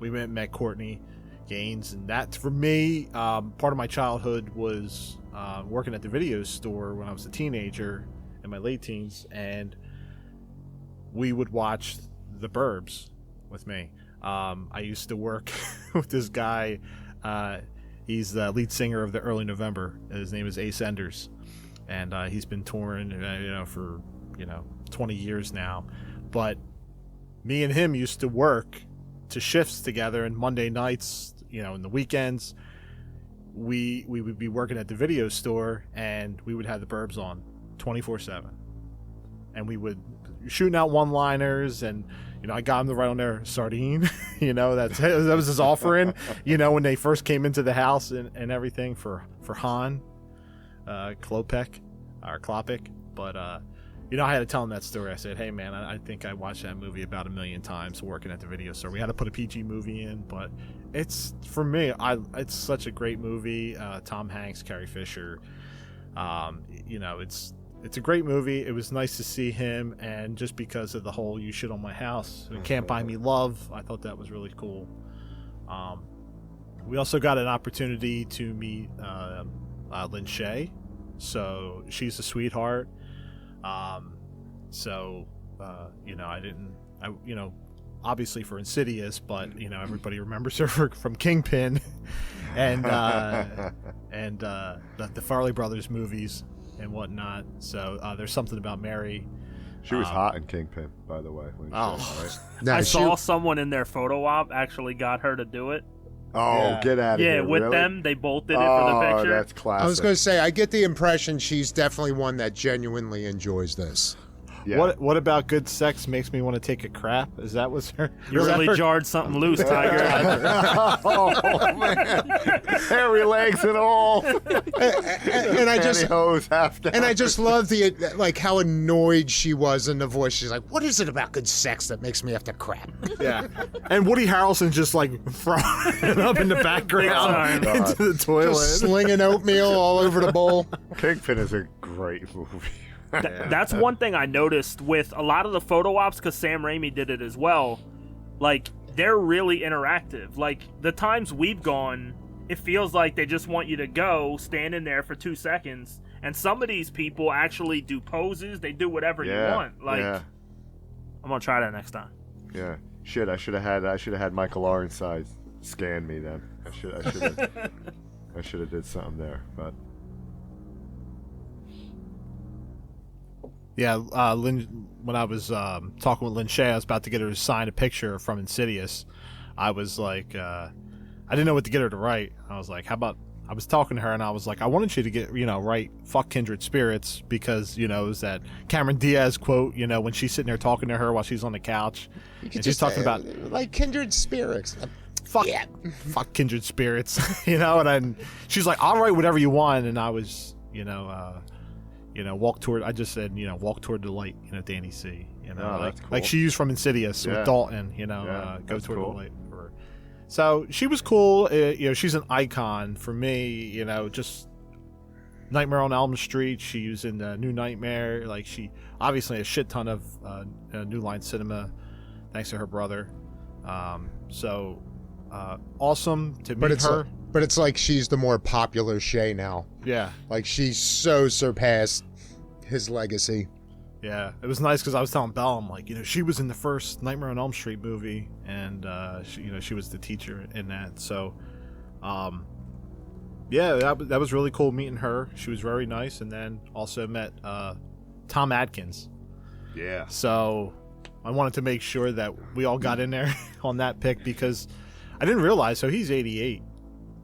we went and met Courtney Gaines, and that for me, part of my childhood was working at the video store when I was a teenager in my late teens, and we would watch The Burbs with me. I used to work with this guy. He's the lead singer of the Early November. His name is Ace Enders, and he's been touring, for 20 years now. But me and him used to work to shifts together, and Monday nights, in the weekends, we would be working at the video store, and we would have The Burbs on 24/7, and we would shooting out one-liners, and I got him to write on there sardine. That was his offering. When they first came into the house and everything for Han Klopek or Klopek, but I had to tell him that story. I said, hey man, I think I watched that movie about 1 million times working at the video store. We had to put a PG movie in, but it's for me. It's such a great movie. Tom Hanks, Carrie Fisher. It's a great movie. It was nice to see him, and just because of the whole "you shit on my house, can't buy me love," I thought that was really cool. We also got an opportunity to meet Lynn Shay, so she's a sweetheart. I didn't, obviously for Insidious, but everybody remembers her from Kingpin, and the Farley Brothers movies and whatnot. So there's something about Mary. She was hot in Kingpin, by the way. I saw someone in their photo op actually got her to do it. Oh, Yeah. get out of here. Yeah, with really? them, they both did it for the picture. That's classic. I was going to say, I get the impression she's definitely one that genuinely enjoys this. Yeah. What about good sex makes me want to take a crap? Is that what's her? You is that really her- jarred something loose, Tiger. Oh, man. Hairy legs and all. And I just Pantyhose half down. and I just love how annoyed she was in the voice. She's like, "What is it about good sex that makes me have to crap?" Yeah, and Woody Harrelson just like throwing it up in the background Big time. into the toilet. Just slinging oatmeal all over the bowl. Kingpin is a great movie. That's one thing I noticed with a lot of the photo ops, because Sam Raimi did it as well. Like, they're really interactive. Like, the times we've gone, it feels like they just want you to go, stand in there for 2 seconds, and some of these people actually do poses. They do whatever you want. Like, yeah. I'm gonna try that next time. Yeah. Shit, I should have had Michael Ironside scan me then. I should have did something there, but Yeah, when I was talking with Lynn Shay, I was about to get her to sign a picture from Insidious. I was like, I didn't know what to get her to write. I was like, how about, I was talking to her and I was like, I wanted you to get, write fuck kindred spirits because, it was that Cameron Diaz quote, when she's sitting there talking to her while she's on the couch. And she's talking about like kindred spirits. Fuck, yeah. Fuck kindred spirits, and she's like, I'll write whatever you want. And I was, walk toward, I just said, walk toward the light, Danny C. That's cool. Like she used from Insidious with Dalton, go toward cool. the light. So she was cool. She's an icon for me, just Nightmare on Elm Street. She was in the New Nightmare. Like she obviously a shit ton of New Line Cinema thanks to her brother. Awesome to meet her. But it's like she's the more popular Shay now. Yeah. Like she's so surpassed his legacy. Yeah, it was nice because I was telling Belle, I'm like, she was in the first Nightmare on Elm Street movie, and she was the teacher in that. So, that was really cool meeting her. She was very nice, and then also met Tom Atkins. Yeah. So, I wanted to make sure that we all got in there on that pick because I didn't realize. So he's 88.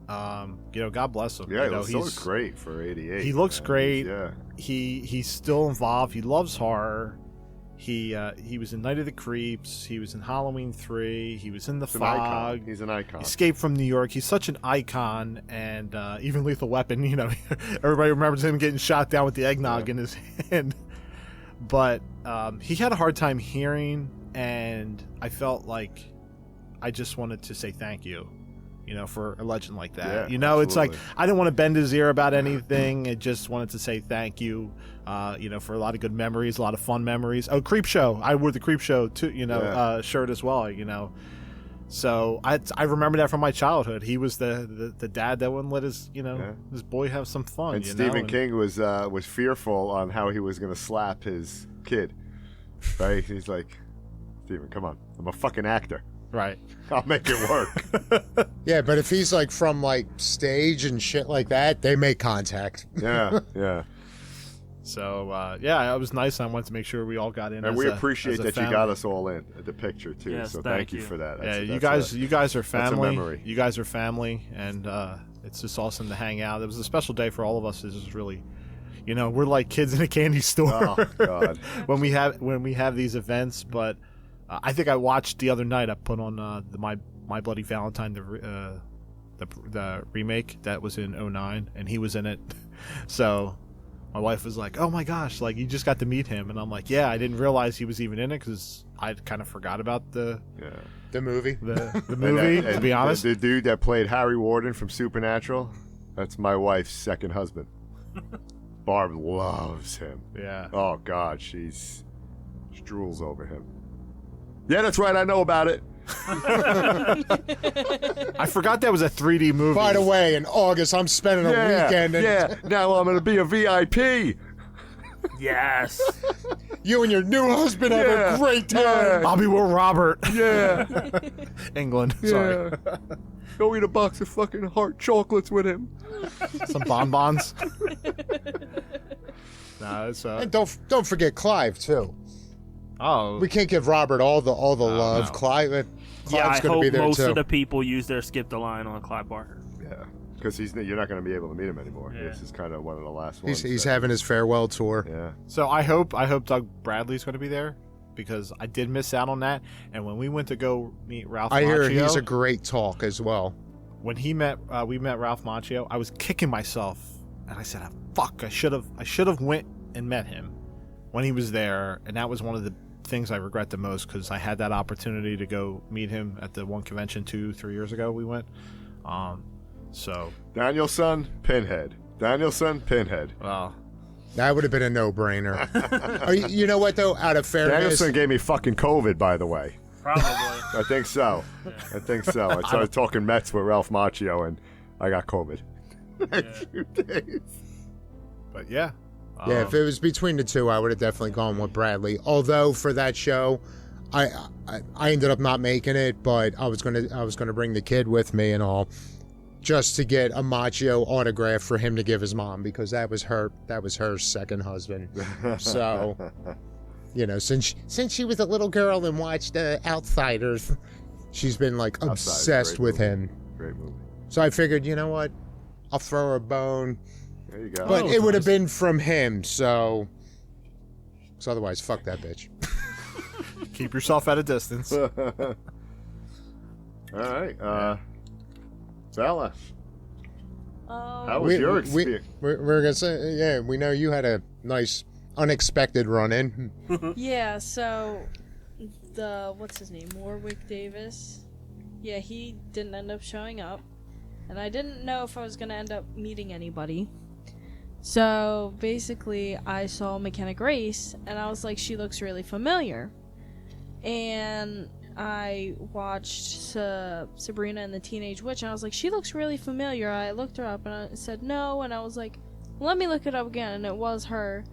God bless him. Yeah, he looks great for 88. He looks great. Yeah. He's still involved. He loves horror. He was in Night of the Creeps. He was in Halloween 3. He was in The Fog. He's an icon. Escape from New York. He's such an icon. And even Lethal Weapon, everybody remembers him getting shot down with the eggnog in his hand. But he had a hard time hearing, and I felt like I just wanted to say thank you. For a legend like that. Yeah, it's like, I didn't want to bend his ear about anything. I just wanted to say thank you, for a lot of good memories, a lot of fun memories. Oh, Creep Show. I wore the Creep Show, too, shirt as well, So I remember that from my childhood. He was the dad that wouldn't let his, his boy have some fun. And Stephen King was fearful on how he was going to slap his kid. Right? He's like, Stephen, come on. I'm a fucking actor. Right. I'll make it work. Yeah, but if he's like from like stage and shit like that, they make contact. Yeah. So it was nice. I wanted to make sure we all got in. And we appreciate that family. you got us all in the picture too. Yes, so thank you for that. You guys are family. That's a memory. You guys are family, and it's just awesome to hang out. It was a special day for all of us. It's just really, we're like kids in a candy store. Oh God. when we have these events, but. I think I watched the other night. I put on My Bloody Valentine, the remake that was in 2009, and he was in it. So my wife was like, "Oh my gosh, like you just got to meet him," and I'm like, "Yeah, I didn't realize he was even in it because I kind of forgot about the movie, the movie." To be honest, the dude that played Harry Warden from Supernatural, that's my wife's second husband. Barb loves him. Yeah. Oh God, she drools over him. Yeah, that's right. I know about it. I forgot that was a 3D movie. By the way, in August, I'm spending a weekend. Now I'm going to be a VIP. Yes. You and your new husband have a great time. Yeah. I'll be with Robert. Yeah. England. Sorry. Go eat a box of fucking heart chocolates with him. Some bonbons. No, it's and don't forget Clive too. Oh, we can't give Robert all the love. No. Clive's I going to be there hope most too. of the people use their skip the line on Clive Barker. Yeah, because you're not going to be able to meet him anymore. Yeah. This is kind of one of the last ones. He's having his farewell tour. Yeah. So I hope Doug Bradley's going to be there because I did miss out on that. And when we went to go meet Ralph, I hear Macchio, he's a great talk as well. When we met Ralph Macchio, I was kicking myself, and I said, "Fuck! I should have went and met him when he was there." And that was one of the things I regret the most because I had that opportunity to go meet him at the one convention 2-3 years ago we went. So Danielson, Pinhead. Well, that would have been a no-brainer. You know what though? Out of fairness, Danielson gave me fucking COVID, by the way. Probably. I think so. Yeah. I think so. I started talking Mets with Ralph Macchio, and I got COVID. A few days. But yeah. Yeah, if it was between the two, I would have definitely gone with Bradley. Although for that show, I ended up not making it, but I was gonna bring the kid with me and all. just to get a Machio autograph for him to give his mom, because that was her second husband. So, since she was a little girl and watched Outsiders, she's been like obsessed with him. Great movie. So I figured, you know what, I'll throw her a bone. There you go. But it would have been from him, so otherwise, fuck that bitch. Keep yourself at a distance. All right, Bella. How was your experience? We're gonna say, yeah, we know you had a nice unexpected run-in. Yeah, so what's his name, Warwick Davis? Yeah, he didn't end up showing up, and I didn't know if I was gonna end up meeting anybody. So basically, I saw McKenna Grace, and I was like, she looks really familiar. And I watched Sabrina and the Teenage Witch, and I was like, she looks really familiar. I looked her up, and I said no, and I was like, let me look it up again, and it was her.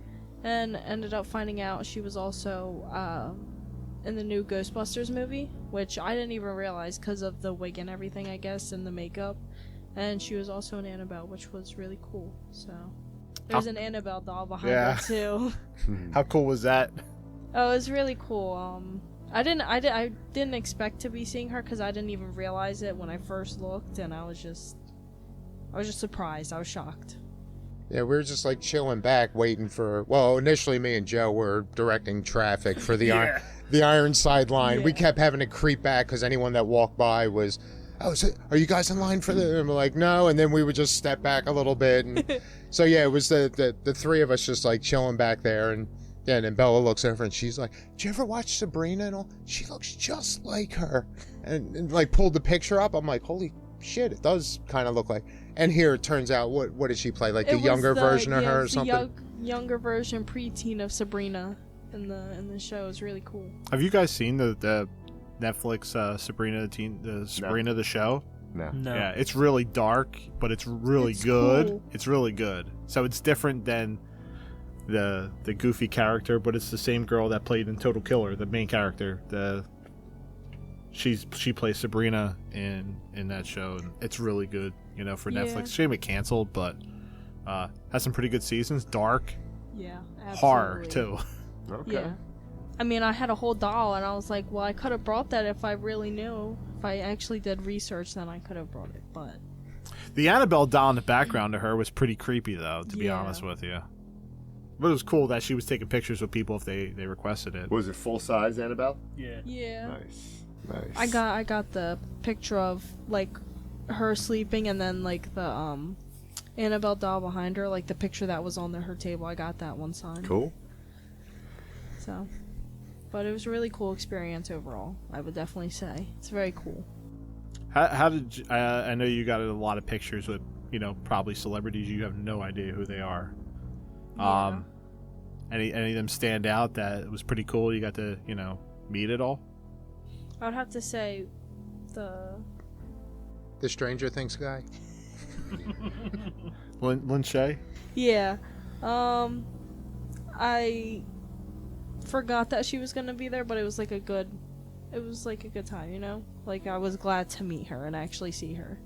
And ended up finding out she was also in the new Ghostbusters movie, which I didn't even realize because of the wig and everything, I guess, and the makeup. And she was also in Annabelle, which was really cool. So there's an Annabelle doll behind her too. How cool was that? Oh, it was really cool. I didn't expect to be seeing her because I didn't even realize it when I first looked, and I was just surprised. I was shocked. Yeah, we were just like chilling back, waiting for. Well, initially, me and Joe were directing traffic for the Ironside line. Yeah. We kept having to creep back because anyone that walked by was, "Oh, are you guys in line for the?" And we're like, "No," and then we would just step back a little bit, and so yeah, it was the three of us just like chilling back there, and then Bella looks over and she's like, "Did you ever watch Sabrina?" And all, she looks just like her, and like pulled the picture up. I'm like, holy shit, it does kind of look like. And here it turns out, what did she play? Like the younger version of her or something? Younger version, preteen of Sabrina in the show. Is really cool. Have you guys seen the Netflix Sabrina the show? No. Yeah, it's really dark, but it's really good. Cool. It's really good. So it's different than the goofy character, but it's the same girl that played in Total Killer, the main character. She plays Sabrina in that show, and it's really good. For Netflix. Shame it canceled, but has some pretty good seasons. Dark. Yeah. Absolutely. Horror too. Okay. Yeah. I mean, I had a whole doll, and I was like, well, I could have brought that if I really knew. If I actually did research, then I could have brought it, but... The Annabelle doll in the background of her was pretty creepy, though, to be honest with you. But it was cool that she was taking pictures with people if they requested it. Was it full-size Annabelle? Yeah. Yeah. Nice. I got the picture of, like, her sleeping, and then, like, the, Annabelle doll behind her, like, the picture that was on her table. I got that one signed. Cool. So... But it was a really cool experience overall, I would definitely say. It's very cool. How did you, I know you got a lot of pictures with, probably celebrities. You have no idea who they are. Yeah. Any of them stand out that it was pretty cool? You got to, meet it all? I would have to say the Stranger Things guy? Lin Shay? Yeah. I forgot that she was gonna be there, but it was like a good time, Like, I was glad to meet her and actually see her.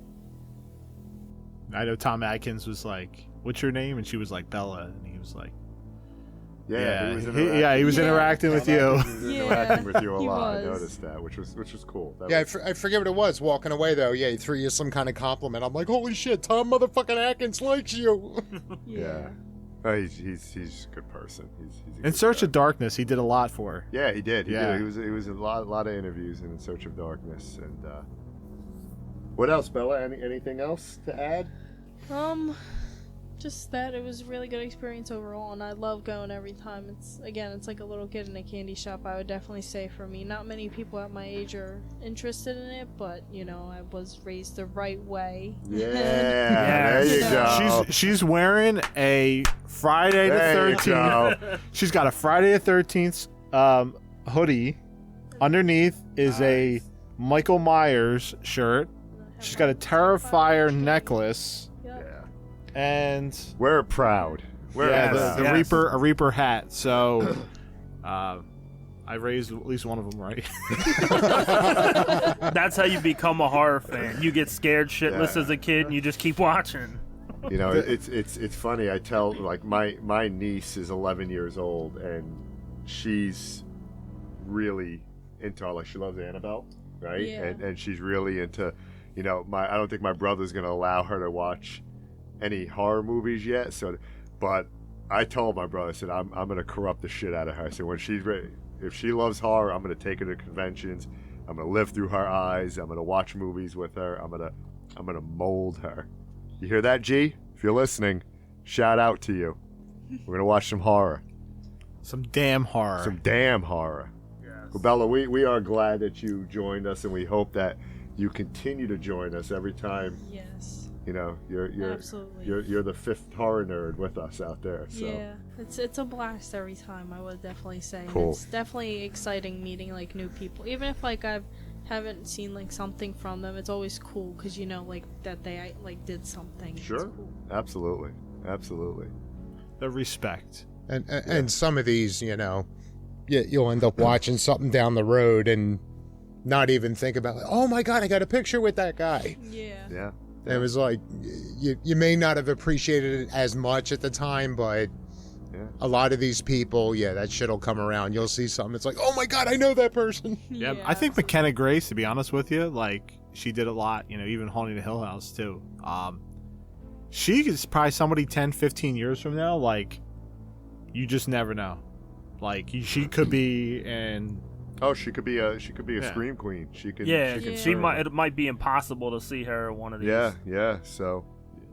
I know Tom Atkins was like, "What's your name?" And she was like, "Bella," and he was like, he was interacting with you. He was interacting with you a he lot. was. I noticed that, which was cool. I forget what it was. Walking away though, he threw you some kind of compliment. I'm like, holy shit, Tom motherfucking Atkins likes you. Yeah. Oh, he's a good person. He's a In good Search guy. of Darkness, he did a lot for her. Yeah, he did. He Yeah. did. He was a lot of interviews in Search of Darkness. And what else, Bella? Anything else to add? Just that it was a really good experience overall, and I love going every time. It's like a little kid in a candy shop. I would definitely say for me, not many people at my age are interested in it, but I was raised the right way. Yeah, there you go. She's wearing a Friday the 13th. She's got a Friday the 13th hoodie. Underneath is a Michael Myers shirt. She's got a Terrifier necklace. And we're proud. The Reaper hat. So, I raised at least one of them right. That's how you become a horror fan. You get scared shitless as a kid, and you just keep watching. You know, it's funny. I tell, like, my niece is 11 years old, and she's really into, like, she loves Annabelle, right? Yeah. And she's really into, you know, I don't think my brother's gonna allow her to watch any horror movies yet. So, but I told my brother, I said, I'm gonna corrupt the shit out of her. So when she's ready, if she loves horror, I'm gonna take her to conventions. I'm gonna live through her eyes. I'm gonna watch movies with her. I'm gonna mold her. You hear that, G? If you're listening, shout out to you. We're gonna watch some horror. Some damn horror. Some damn horror. Yes. Well, Bella, we are glad that you joined us, and we hope that you continue to join us every time. Yes. You know, you're Absolutely. You're the fifth horror nerd with us out there. So. Yeah, it's a blast every time. I would definitely say. Cool. It's definitely exciting meeting like new people, even if like I haven't seen like something from them. It's always cool because you know like that they like did something. Sure. It's cool. Absolutely. The respect. And some of these, you know, you'll end up watching something down the road and not even think about, like, oh my God, I got a picture with that guy. Yeah. Yeah. It was like, you may not have appreciated it as much at the time, but a lot of these people, that shit'll come around. You'll see something, it's like, oh my God, I know that person. Yeah, I think McKenna Grace, to be honest with you, like, she did a lot, you know, even Haunting the Hill House, too. She is probably somebody 10, 15 years from now, like, you just never know. Like, she could be in... Oh, she could be a scream queen. She could. It might be impossible to see her in one of these. Yeah. So,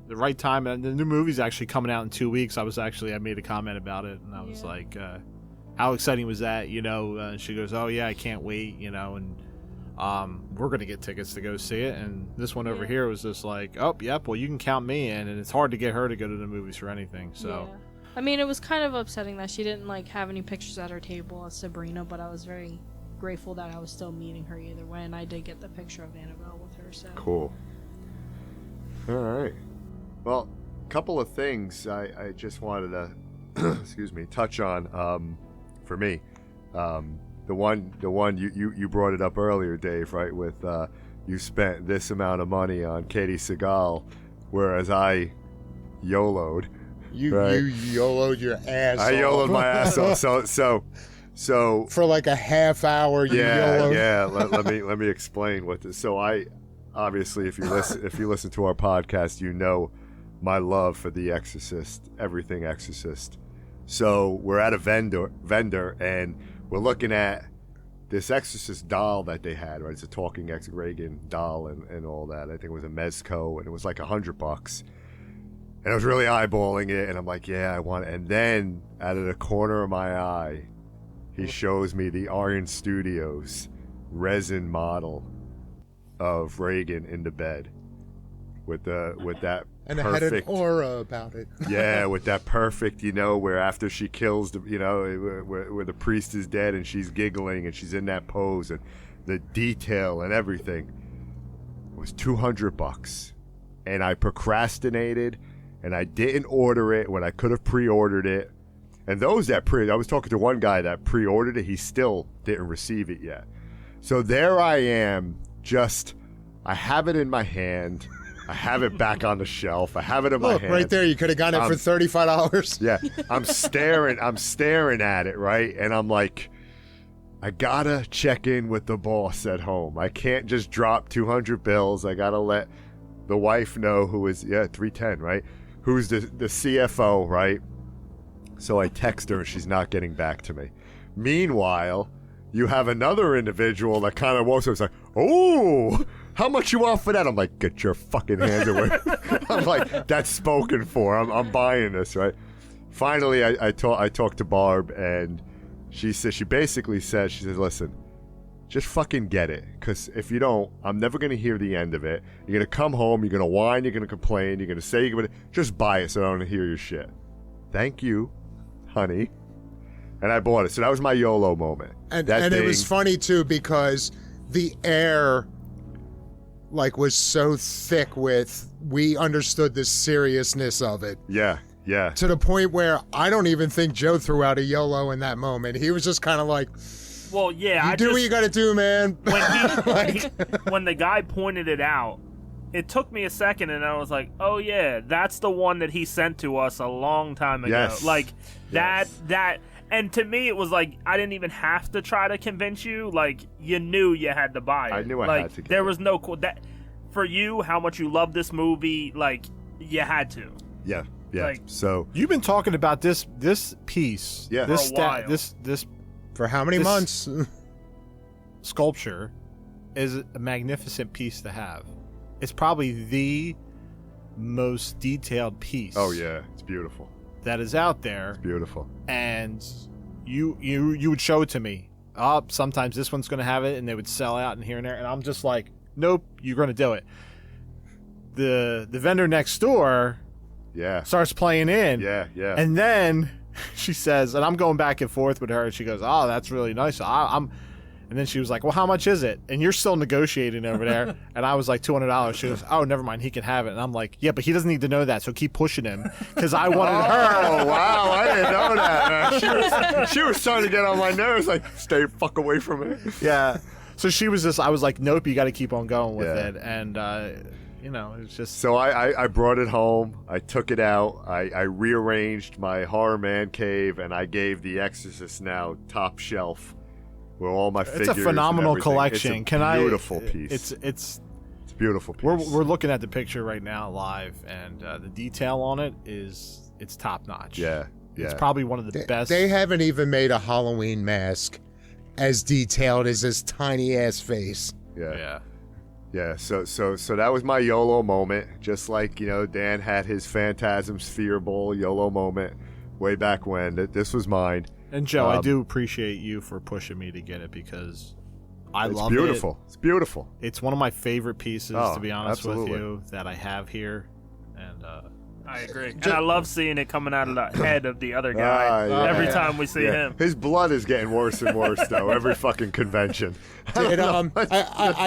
the right time, and the new movie's actually coming out in 2 weeks. I made a comment about it, and I was like, "How exciting was that?" You know, and she goes, "Oh yeah, I can't wait." You know, and we're gonna get tickets to go see it. And this one over here was just like, "Oh, yep. Well, you can count me in." And it's hard to get her to go to the movies for anything. So. Yeah. I mean, it was kind of upsetting that she didn't like have any pictures at her table as Sabrina, but I was very grateful that I was still meeting her either way, and I did get the picture of Annabelle with her. So cool. All right. Well, a couple of things I just wanted to touch on. For me, the one you brought it up earlier, Dave. Right, with you spent this amount of money on Katie Seagal, whereas I YOLO'd. You YOLO'd your ass off. I YOLO'd my ass off. So for like a half hour, let me explain what this. So I obviously, if you listen to our podcast, you know my love for The Exorcist, everything Exorcist. So we're at a vendor, and we're looking at this Exorcist doll that they had. Right, it's a talking Reagan doll and all that. I think it was a Mezco, and it was like $100. And I was really eyeballing it, and I'm like, yeah, I want it. And then out of the corner of my eye, he shows me the Iron Studios resin model of Reagan in the bed with that and perfect, it had an aura about it. Yeah, with that perfect, you know, where after she kills the, you know, where the priest is dead and she's giggling and she's in that pose and the detail and everything. It was $200, and I procrastinated and I didn't order it when I could have pre-ordered it. And those that I was talking to one guy that pre-ordered it, he still didn't receive it yet. So there I am, I have it in my hand. I have it back on the shelf. I have it in my hand. Right there, you could have gotten it for $35. Yeah, I'm staring at it, right? And I'm like, I gotta check in with the boss at home. I can't just drop 200 bills. I gotta let the wife know, who is, 310, right? Who's the CFO, right? So I text her and she's not getting back to me. Meanwhile, you have another individual that kind of walks up and is like, oh, how much you want for that? I'm like, get your fucking hands away. I'm like, that's spoken for. I'm buying this, right? Finally, I talked to Barb, and she basically said, listen, just fucking get it. Because if you don't, I'm never going to hear the end of it. You're going to come home, you're going to whine, you're going to complain, you're going to say you're going to, just buy it so I don't hear your shit. Thank you, honey. And I bought it. So that was my YOLO moment. And it was funny, too, because the air, like, was so thick with, we understood the seriousness of it. Yeah. To the point where I don't even think Joe threw out a YOLO in that moment. He was just kind of like, Well, yeah. You do what you got to do, man. When the guy pointed it out, it took me a second, and I was like, "Oh yeah, that's the one that he sent to us a long time ago." Yes. Like that. And to me, it was like I didn't even have to try to convince you. Like you knew you had to buy it. I knew I like, had to get there it. was no that for you. How much you love this movie? Like you had to. Yeah. Like, so You've been talking about this piece. Yeah. This For a while. this For how many This- months? sculpture is a magnificent piece to have. It's probably the most detailed piece. Oh yeah, it's beautiful. That is out there. Beautiful. And you would show it to me. Sometimes this one's going to have it, and they would sell out and here and there, and I'm just like, nope, you're going to do it. The vendor next door Yeah. starts playing in, Yeah. and then she says, and I'm going back and forth with her, and she goes, "Oh, that's really nice." And then she was like, "Well, how much is it?" And you're still negotiating over there. And I was like, $200. She goes, "Oh, never mind. He can have it." And I'm like, "Yeah, but he doesn't need to know that. So keep pushing him." Because I wanted her. Oh wow, I didn't know that, man. She was starting to get on my nerves. Like, stay fuck away from it. Yeah. So she was just, I was like, "Nope, you got to keep on going with Yeah. it." And, it's just. So I brought it home. I took it out. I rearranged my horror man cave, and I gave The Exorcist now top shelf, where all my figures. It's a phenomenal and everything. collection. It's a beautiful piece. It's a beautiful piece. We're looking at the picture right now live, and the detail on it it's top notch. Yeah. It's probably one of the best. They haven't even made a Halloween mask as detailed as this tiny ass face. Yeah. So that was my YOLO moment. Just like, Dan had his Phantasm Sphere Bowl YOLO moment way back when. This was mine. And Joe, I do appreciate you for pushing me to get it because I love it. It's beautiful. It's one of my favorite pieces, to be honest absolutely. with you, that I have here. And I agree. And I love seeing it coming out of the head of the other guy every time we see him. His blood is getting worse and worse, though, every fucking convention. I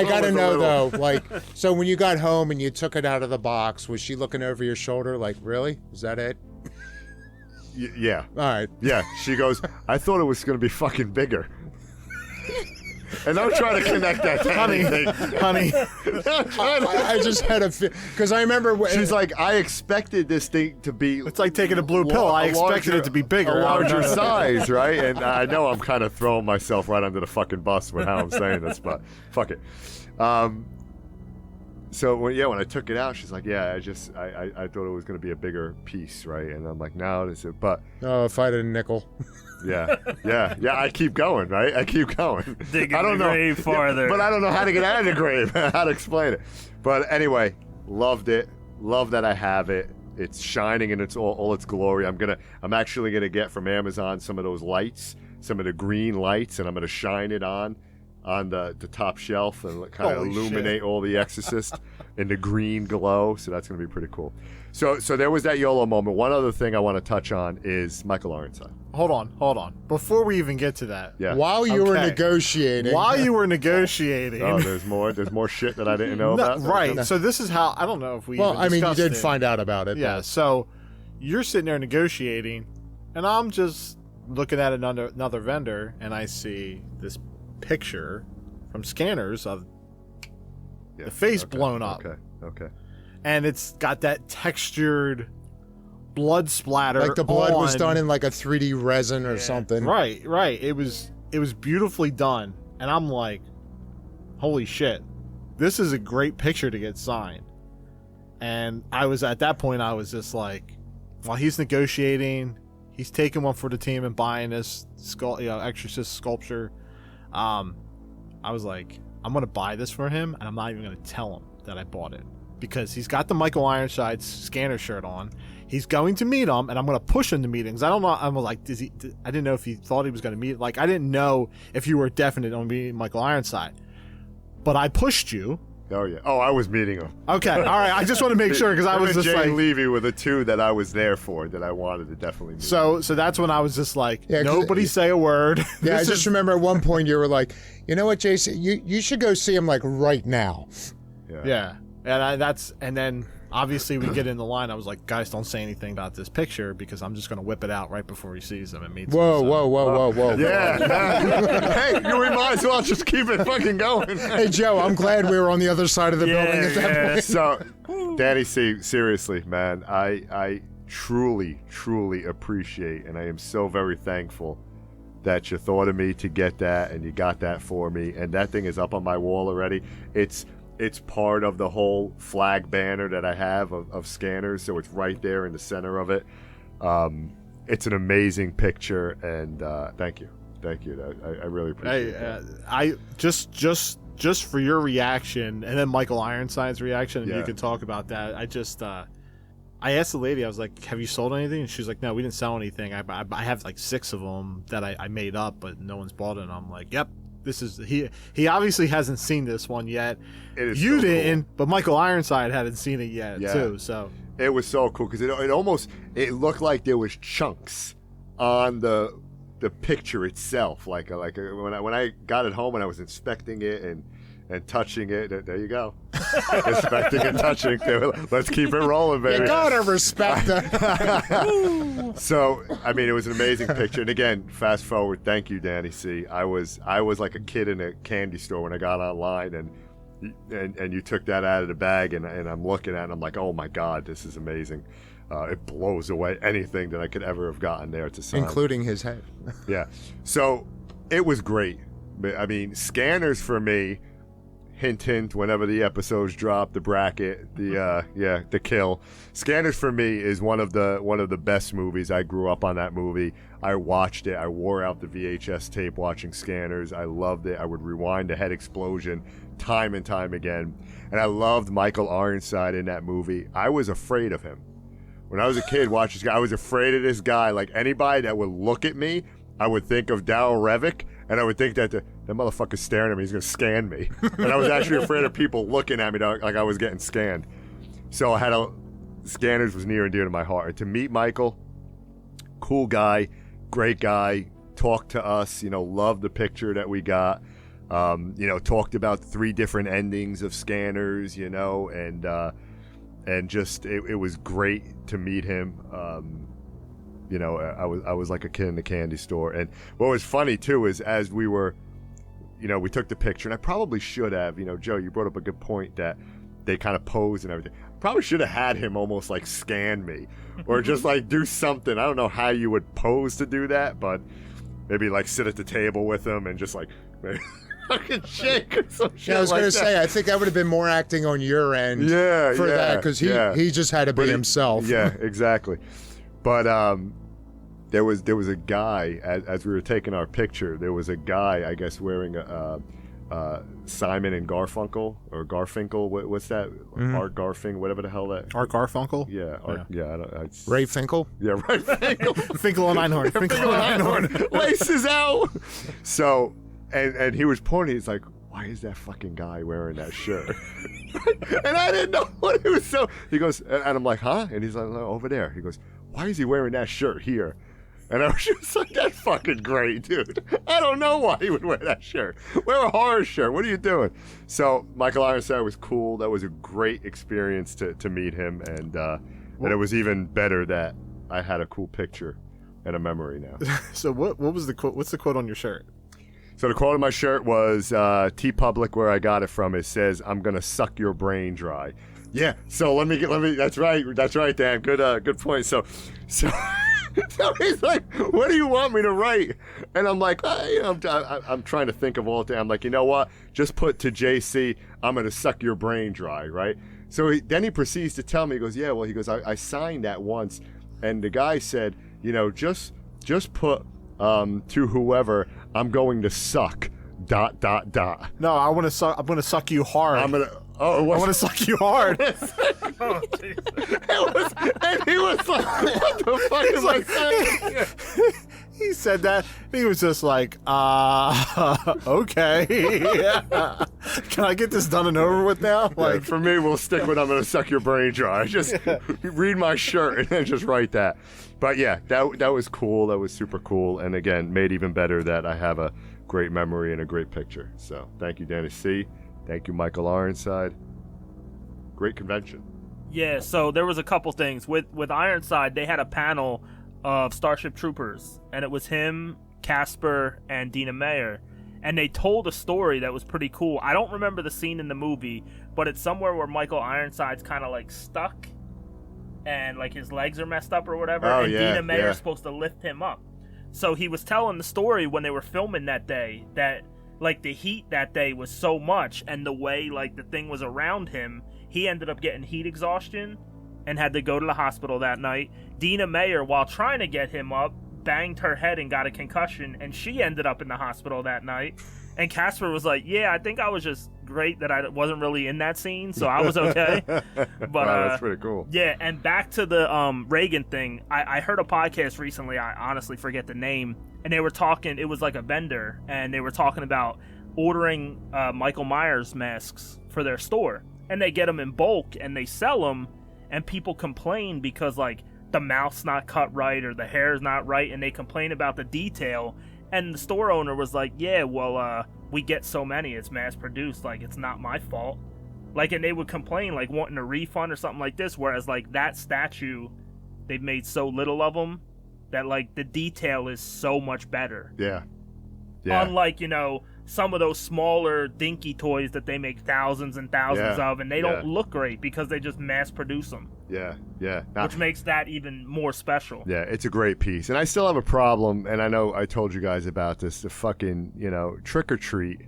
gotta know though, like, so when you got home and you took it out of the box, was she looking over your shoulder like, really? Is that it? Yeah. All right. Yeah. She goes, "I thought it was going to be fucking bigger." And I'm trying to connect that to anything. honey, I just had a because I remember she's like, "I expected this thing to be." it's like taking a blue pill. I expected it to be bigger. a larger size, right? And I know I'm kind of throwing myself right under the fucking bus with how I'm saying this, but fuck it. So when I took it out, she's like, "Yeah, I thought it was going to be a bigger piece, right?" And I'm like, "No, this is but." Oh, if I had a nickel. Yeah. I keep going, right? I keep going. Digging I don't the know, grave farther. but I don't know how to get out of the grave. How to explain it? But anyway, loved it. Love that I have it. It's shining in all its glory. I'm actually gonna get from Amazon some of those lights, some of the green lights, and I'm gonna shine it on the top shelf and kind of illuminate all the Exorcist in the green glow. So that's gonna be pretty cool. So there was that YOLO moment. One other thing I want to touch on is Michael Ironside. Hold on. Before we even get to that, Yeah. While you were negotiating. Oh, there's more shit that I didn't know about. Right. So this is how, I don't know if we Well, even I mean, you discussed did it. find out about it. Yeah, but- so you're sitting there negotiating, and I'm just looking at another vendor, and I see this picture from Scanners of Yeah, the face okay, blown up. Okay. And it's got that textured blood splatter. Like the blood was on- done in like a 3D resin or something. Right. It was beautifully done, and I'm like, holy shit, this is a great picture to get signed. And I was at that point, I was just like, while he's negotiating, he's taking one for the team and buying this Exorcist sculpture. I was like, I'm gonna buy this for him, and I'm not even gonna tell him that I bought it. Because he's got the Michael Ironside Scanner shirt on. He's going to meet him, and I'm going to push him to meetings. I don't know. I'm like, I didn't know if he thought he was going to meet. Like, I didn't know if you were definite on meeting Michael Ironside. But I pushed you. Oh, yeah. Oh, I was meeting him. Okay. All right. I just want to make sure because I was just Jay like. and Levy were the two that I was there for that I wanted to definitely meet. So that's when I was just like, Yeah, 'cause nobody say a word. Yeah, I This just is- remember at one point you were like, you know what, Jason, you should go see him like right now. Yeah. And then obviously we get in the line. I was like, guys, don't say anything about this picture because I'm just going to whip it out right before he sees him and meets him. Whoa. Yeah. Hey, we might as well just keep it fucking going. Hey, Joe, I'm glad we were on the other side of the building at that point. So, Danny C, seriously, man, I truly appreciate, and I am so very thankful that you thought of me to get that, and you got that for me, and that thing is up on my wall already. It's part of the whole flag banner that I have of scanners, so it's right there in the center of it. It's an amazing picture, and thank you. I really appreciate it. I just for your reaction, and then Michael Ironside's reaction, and you can talk about that. I asked the lady, I was like, have you sold anything? And she's like, no, we didn't sell anything. I have like 6 of them that I made up, but no one's bought it. And I'm like, yep, this is, he obviously hasn't seen this one yet. You so didn't, cool. But Michael Ironside hadn't seen it yet too. So it was so cool because it looked like there was chunks on the picture itself. Like when I got it home and I was inspecting it and touching it. There you go. Inspecting and touching. Let's keep it rolling, baby. You gotta respect that. So, I mean, it was an amazing picture. And again, fast forward. Thank you, Danny C. I was like a kid in a candy store when I got online, and you took that out of the bag, and I'm looking at it, and I'm like, oh my God, this is amazing. It blows away anything that I could ever have gotten there to sign. Including his head. Yeah. So, it was great. I mean, scanners for me, hint, whenever the episodes drop, the bracket, the kill. Scanners for me is one of the best movies. I grew up on that movie. I watched it. I wore out the VHS tape watching Scanners. I loved it. I would rewind the head explosion time and time again. And I loved Michael Ironside in that movie. I was afraid of him. When I was a kid watching this guy, I was afraid of this guy. Like anybody that would look at me, I would think of Darryl Revick, and I would think that that motherfucker's staring at me. He's going to scan me. And I was actually afraid of people looking at me like I was getting scanned. So Scanners was near and dear to my heart. And to meet Michael, cool guy, great guy, talked to us, loved the picture that we got, talked about 3 different endings of Scanners, and just it was great to meet him. I was like a kid in the candy store. And what was funny too is as we were, we took the picture, and I probably should have, Joe, you brought up a good point that they kind of posed and everything. Probably should have had him almost like scan me or just like do something. I don't know how you would pose to do that, but maybe like sit at the table with him and just like maybe fucking shake or some shit. Yeah, I was going to say, I think that would have been more acting on your end for that because he just had to be himself. Yeah, exactly. But there was a guy as we were taking our picture. There was a guy, I guess, wearing a Simon and Garfunkel or Garfinkel. What's that? Mm-hmm. Art Garfinkel, whatever the hell that. Art Garfunkel. Yeah. Ray Finkel. Yeah, Ray Finkel. Finkel and Einhorn. Finkel and Einhorn. Laces out. So, and he was pointing. He's like, why is that fucking guy wearing that shirt? And I didn't know what it was. So he goes, and I'm like, huh? And he's like, no, over there. He goes, why is he wearing that shirt here? And I was just like, that's fucking great, dude. I don't know why he would wear that shirt. Wear a horror shirt. What are you doing? So Michael Ironside was cool. That was a great experience to meet him. And it was even better that I had a cool picture and a memory now. So what was the quote? What's the quote on your shirt? So the quote on my shirt was T-Public, where I got it from. It says, I'm going to suck your brain dry. Yeah. So let me, that's right, Dan. Good point. So he's like, what do you want me to write? And I'm like, I'm trying to think of all day. I'm like, you know what? Just put to JC, I'm going to suck your brain dry, right? So then he proceeds to tell me, he goes, I signed that once. And the guy said, just put to whoever, I'm going to suck, ... No, I'm going to suck you hard. I want to suck you hard. And he was like, what the fuck is like saying? He said that. He was just like, okay. Can I get this done and over with now? Like, for me, we'll stick with I'm going to suck your brain dry. Just read my shirt and then just write that. But yeah, that was cool. That was super cool. And again, made even better that I have a great memory and a great picture. So thank you, Danny C. Thank you, Michael Ironside. Great convention. Yeah, so there was a couple things. With Ironside, they had a panel of Starship Troopers, and it was him, Casper, and Dina Meyer. And they told a story that was pretty cool. I don't remember the scene in the movie, but it's somewhere where Michael Ironside's kind of like stuck, and like his legs are messed up or whatever, and Dina Meyer's supposed to lift him up. So he was telling the story when they were filming that day, that like the heat that day was so much, and the way like the thing was around him, he ended up getting heat exhaustion and had to go to the hospital that night. Dina Meyer, while trying to get him up, banged her head and got a concussion, and she ended up in the hospital that night. And Casper was like, yeah, I think I was just great that I wasn't really in that scene, so I was okay. But wow, that's pretty cool. Yeah, and back to the Reagan thing, I heard a podcast recently, I honestly forget the name, and they were talking, it was like a vendor, and they were talking about ordering Michael Myers masks for their store. And they get them in bulk, and they sell them, and people complain because, like, the mouth's not cut right or the hair's not right, and they complain about the detail. And the store owner was like, yeah, well, we get so many, it's mass produced, like, it's not my fault. Like, and they would complain, like, wanting a refund or something like this, whereas, like, that statue, they've made so little of them that, like, the detail is so much better. Yeah. Unlike, you know, some of those smaller dinky toys that they make thousands and thousands of, and they don't look great because they just mass produce them. Yeah. Which makes that even more special. Yeah, it's a great piece. And I still have a problem, and I know I told you guys about this, the fucking, you know, trick or treat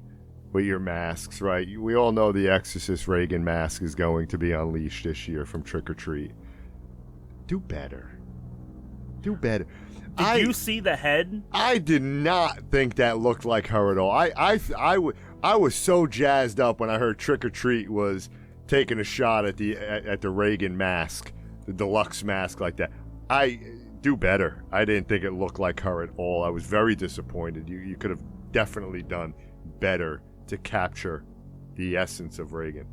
with your masks, right? We all know the Exorcist Reagan mask is going to be unleashed this year from Trick or Treat. Do better. Did you see the head? I did not think that looked like her at all. I was so jazzed up when I heard Trick or Treat was taking a shot at the Reagan mask, the deluxe mask like that. I do better. I didn't think it looked like her at all. I was very disappointed. You could have definitely done better to capture the essence of Reagan.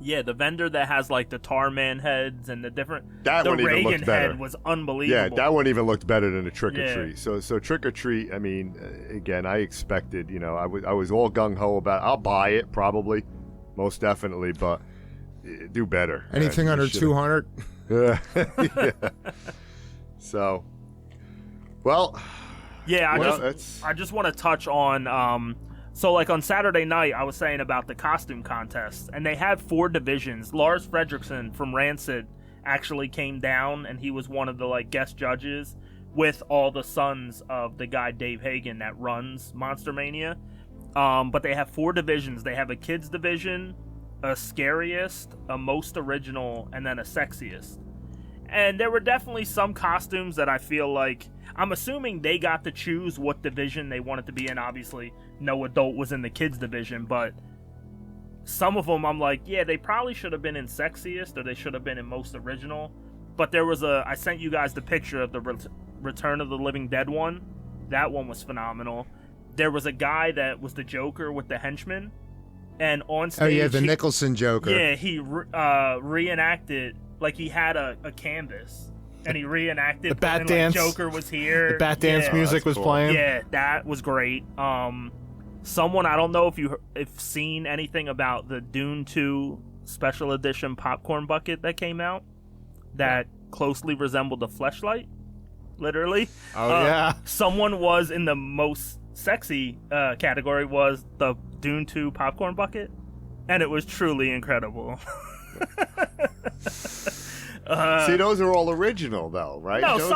Yeah, the vendor that has like the Tarman heads and the different. That the one even Reagan looked better. Head was unbelievable. Yeah, that one even looked better than the Trick or Treat. So Trick or Treat. I mean, again, I expected. You know, I was all gung ho about. I'll buy it probably, most definitely, but do better. Anything under 200. Yeah. So, well. Yeah, I just want to touch on. So, like, on Saturday night, I was saying about the costume contest, and they had 4 divisions. Lars Fredrickson from Rancid actually came down, and he was one of the, like, guest judges with all the sons of the guy Dave Hagen that runs Monster Mania. But they have 4 divisions. They have a kids division, a scariest, a most original, and then a sexiest. And there were definitely some costumes that I feel like... I'm assuming they got to choose what division they wanted to be in. Obviously, no adult was in the kids division, but some of them I'm like, yeah, they probably should have been in sexiest, or they should have been in most original. But there was I sent you guys the picture of the Return of the Living Dead one. That one was phenomenal. There was a guy that was the Joker with the henchman, and on stage... Oh, yeah, the Nicholson Joker. Yeah, he reenacted, like he had a canvas. And he reenacted the Bat Dance. Joker was here. The Bat Dance music was playing. Yeah, that was great. Someone, I don't know if you've seen anything about the Dune 2 special edition popcorn bucket that came out that closely resembled a fleshlight, literally. Oh, yeah. Someone was in the most sexy category was the Dune 2 popcorn bucket, and it was truly incredible. See, those are all original, though, right? No, those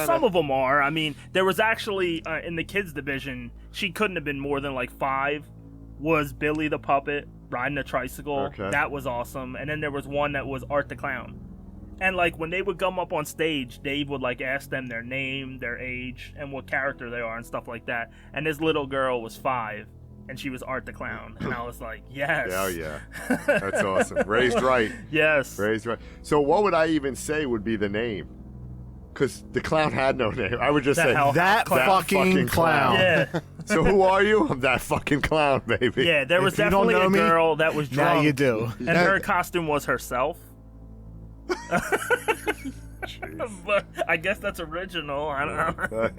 some of them are. I mean, there was actually, in the kids division, she couldn't have been more than, like, 5, was Billy the Puppet riding a tricycle. Okay. That was awesome. And then there was one that was Art the Clown. And, like, when they would come up on stage, Dave would, like, ask them their name, their age, and what character they are and stuff like that. And this little girl was 5. And she was Art the Clown. And I was like, yes. Oh, yeah. That's awesome. Raised right. Yes. Raised right. So what would I even say would be the name? Because the clown had no name. I would just say, that fucking clown. Yeah. So who are you? I'm that fucking clown, baby. Yeah, there was definitely a girl that was drunk. Now you do. And her costume was herself. But I guess that's original. I don't know.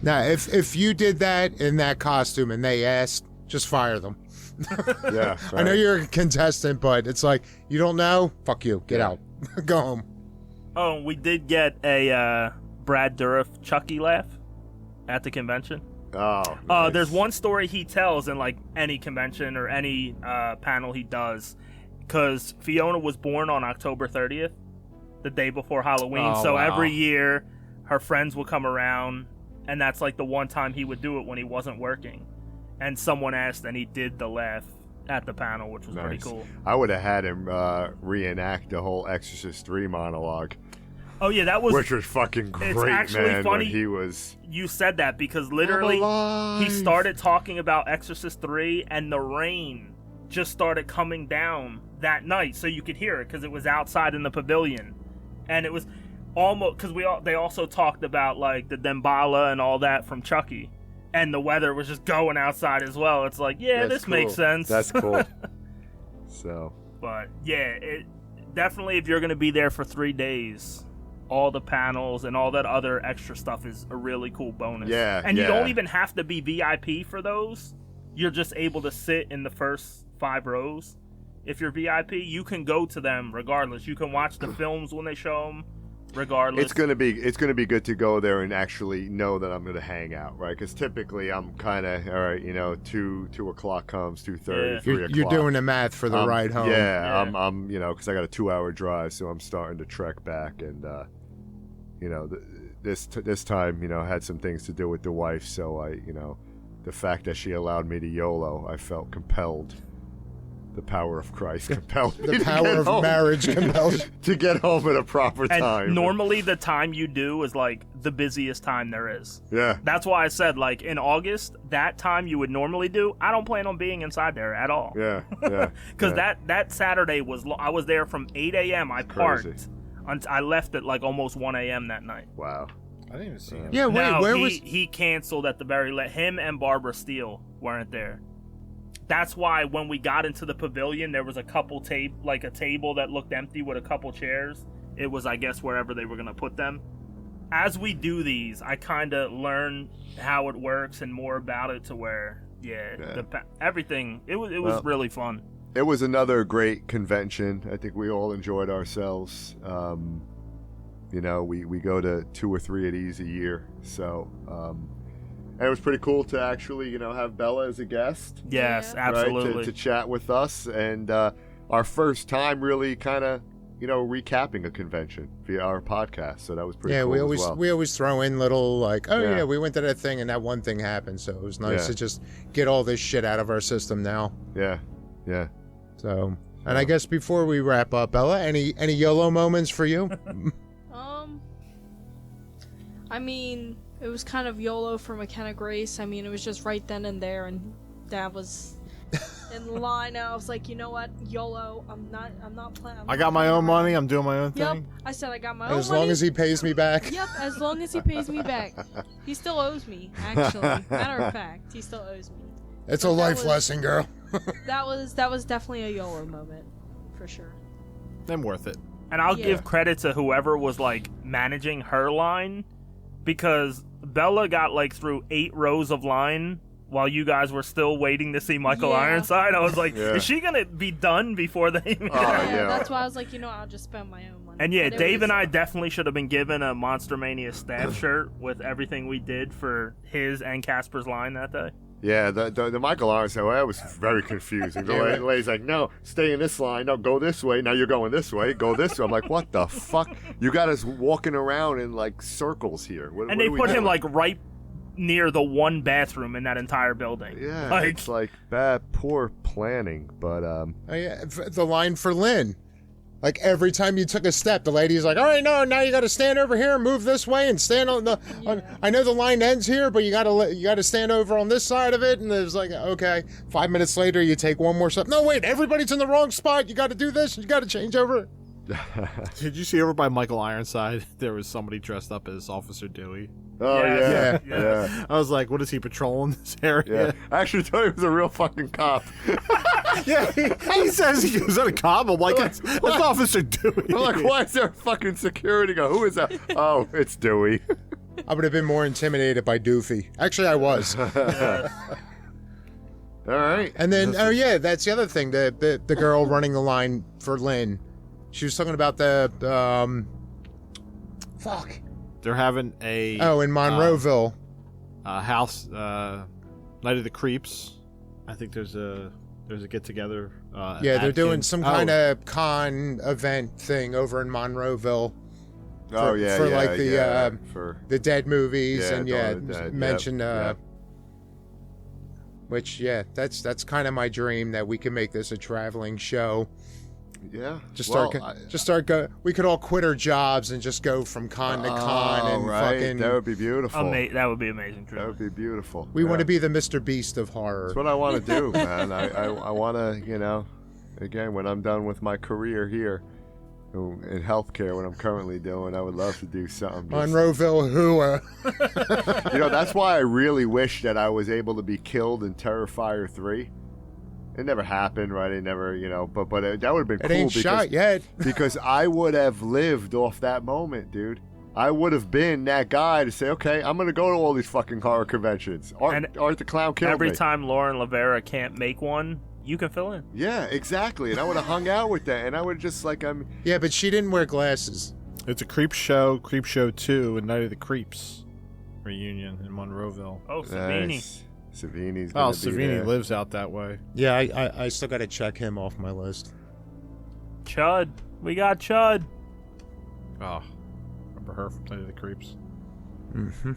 Now, if you did that in that costume and they asked, just fire them. Yeah, I know right. you're a contestant, but it's like, you don't know? Fuck you. Get out. Go home. Oh, we did get a Brad Dourif Chucky laugh at the convention. Oh, nice. There's one story he tells in like any convention or any panel he does, because Fiona was born on October 30th, the day before Halloween. Oh, so wow. every year her friends would come around, and that's like the one time he would do it when he wasn't working. And someone asked, and he did the laugh at the panel, which was pretty Nice. cool. I would have had him reenact the whole Exorcist 3 monologue, Oh yeah, that was. which was fucking great, actually man. funny. When he was You said that because literally he started talking about Exorcist 3 and the rain just started coming down that night, so you could hear it because it was outside in the pavilion, and it was almost because they also talked about like the Damballa and all that from Chucky, and the weather was just going outside as well. It's like, yeah, That's this makes cool. sense. That's cool. So, But yeah, it definitely, if you're gonna be there for 3 days, all the panels and all that other extra stuff is a really cool bonus. Yeah, and you yeah. don't even have to be VIP for those. You're just able to sit in the first 5 rows. If you're VIP, you can go to them regardless. You can watch the films when they show them regardless. it's gonna be good to go there and actually know that I'm gonna hang out, right? Because typically I'm kind of all right, 2 o'clock comes, 2:30, Yeah. 3 o'clock. You're doing the math for the ride home. Yeah, Yeah. I'm because I got a 2-hour drive, so I'm starting to trek back, and this time, I had some things to do with the wife, so the fact that she allowed me to YOLO, I felt compelled. The power of Christ compelled me The to power get of home. marriage compels. To get home at a proper and time. normally the time you do is like the busiest time there is. Yeah. That's why I said, like, in August, that time you would normally do, I don't plan on being inside there at all. Yeah. Yeah. Because yeah. that Saturday I was there from 8 a.m. I parked. crazy. I left at like almost 1 a.m. that night. Wow. I didn't even see him. Yeah, wait, No, where he, was... he canceled at the very late. Him and Barbara Steele weren't there. That's why when we got into the pavilion, there was a couple like a table that looked empty with a couple chairs. It was, I guess, wherever they were going to put them. As we do these, I kind of learn how it works and more about it to where, everything, it was really fun. It was another great convention. I think we all enjoyed ourselves. We go to 2 or 3 of these a year. So, and it was pretty cool to actually, have Bella as a guest. Yes, Yeah. absolutely. Right, to chat with us. And our first time really kind of, recapping a convention via our podcast. So that was pretty cool we as well. always throw in little like, Yeah. yeah, we went to that thing and that one thing happened, so it was nice Yeah. to just get all this shit out of our system now. Yeah. Yeah. So, and I guess before we wrap up, Bella, any YOLO moments for you? I mean, it was kind of YOLO for McKenna Grace. I mean, it was just right then and there, and Dad was in line. And I was like, you know what, YOLO. I'm not playing. I got my own money. I'm doing my own Yep. thing. I said I got my own As money. long as he pays me back. Yep, as long as he pays me back. He still owes me, actually. Matter of fact, he still owes me. It's But a that life was- lesson, girl. That was definitely a YOLO moment, for sure. I'm worth it. And I'll Yeah. give credit to whoever was like managing her line, because Bella got like through 8 rows of line while you guys were still waiting to see Michael Yeah. Ironside. I was like, Yeah. is she gonna be done before they? Oh, yeah. That's why I was like, I'll just spend my own money. And yeah, But it Dave was- and I definitely should have been given a Monster Mania staff shirt with everything we did for his and Casper's line that day. Yeah, the Michael Ironside, that was very confusing. The lady's like, no, stay in this line. No, go this way. Now you're going this way. Go this way. I'm like, what the fuck? You got us walking around in, like, circles here. What And are they we put him doing? like right near the one bathroom in that entire building. Yeah, like, it's like bad, poor planning. But, Oh, yeah, the line for Lynn. Like every time you took a step, the lady's like, all right, no, now you got to stand over here, move this way, and stand on the. I know the line ends here, but you got to stand over on this side of it. And it was like, okay. 5 minutes later, you take one more step. No, wait, everybody's in the wrong spot. You got to do this. You got to change over. Did you see over by Michael Ironside, there was somebody dressed up as Officer Dewey? oh, Yes. yeah. Yes. Yeah. I was like, what is he patrolling this Yeah. area? I actually thought he was a real fucking cop. Yeah, he says he was at a cop. I'm like, that's Officer Dewey. I'm like, why is there a fucking security guard? Who is that? Oh, it's Dewey. I would have been more intimidated by Doofy. Actually, I was. All right. And then, that's the other thing. The girl running the line for Lynn. She was talking about the fuck. They're having a in Monroeville house Night of the Creeps. I think there's a get together. They're doing some kind of con event thing over in Monroeville. For the Dead movies mentioned. Which that's kind of my dream, that we can make this a traveling show. Yeah. We could all quit our jobs and just go from con to con and fucking. That would be beautiful. That would be amazing. That would be beautiful. We want to be the Mr. Beast of horror. That's what I want to do, man. I want to, again, when I'm done with my career here in healthcare, what I'm currently doing, I would love to do something. Monroeville Hua. That's why I really wish that I was able to be killed in Terrifier 3. It never happened, right? It never, but that would have been cool. It ain't shot yet. Because I would have lived off that moment, dude. I would have been that guy to say, okay, I'm going to go to all these fucking horror conventions. Art the Clown killed me. Every time Lauren Lavera can't make one, you can fill in. Yeah, exactly. And I would have hung out with that. And I would just Yeah, but she didn't wear glasses. It's a Creep Show 2, and Night of the Creeps reunion in Monroeville. Oh, Savini. Nice. Savini's Savini lives out that way. Yeah, I still got to check him off my list. Chud. We got Chud. Oh, remember her from Night of the Creeps? Mm-hmm.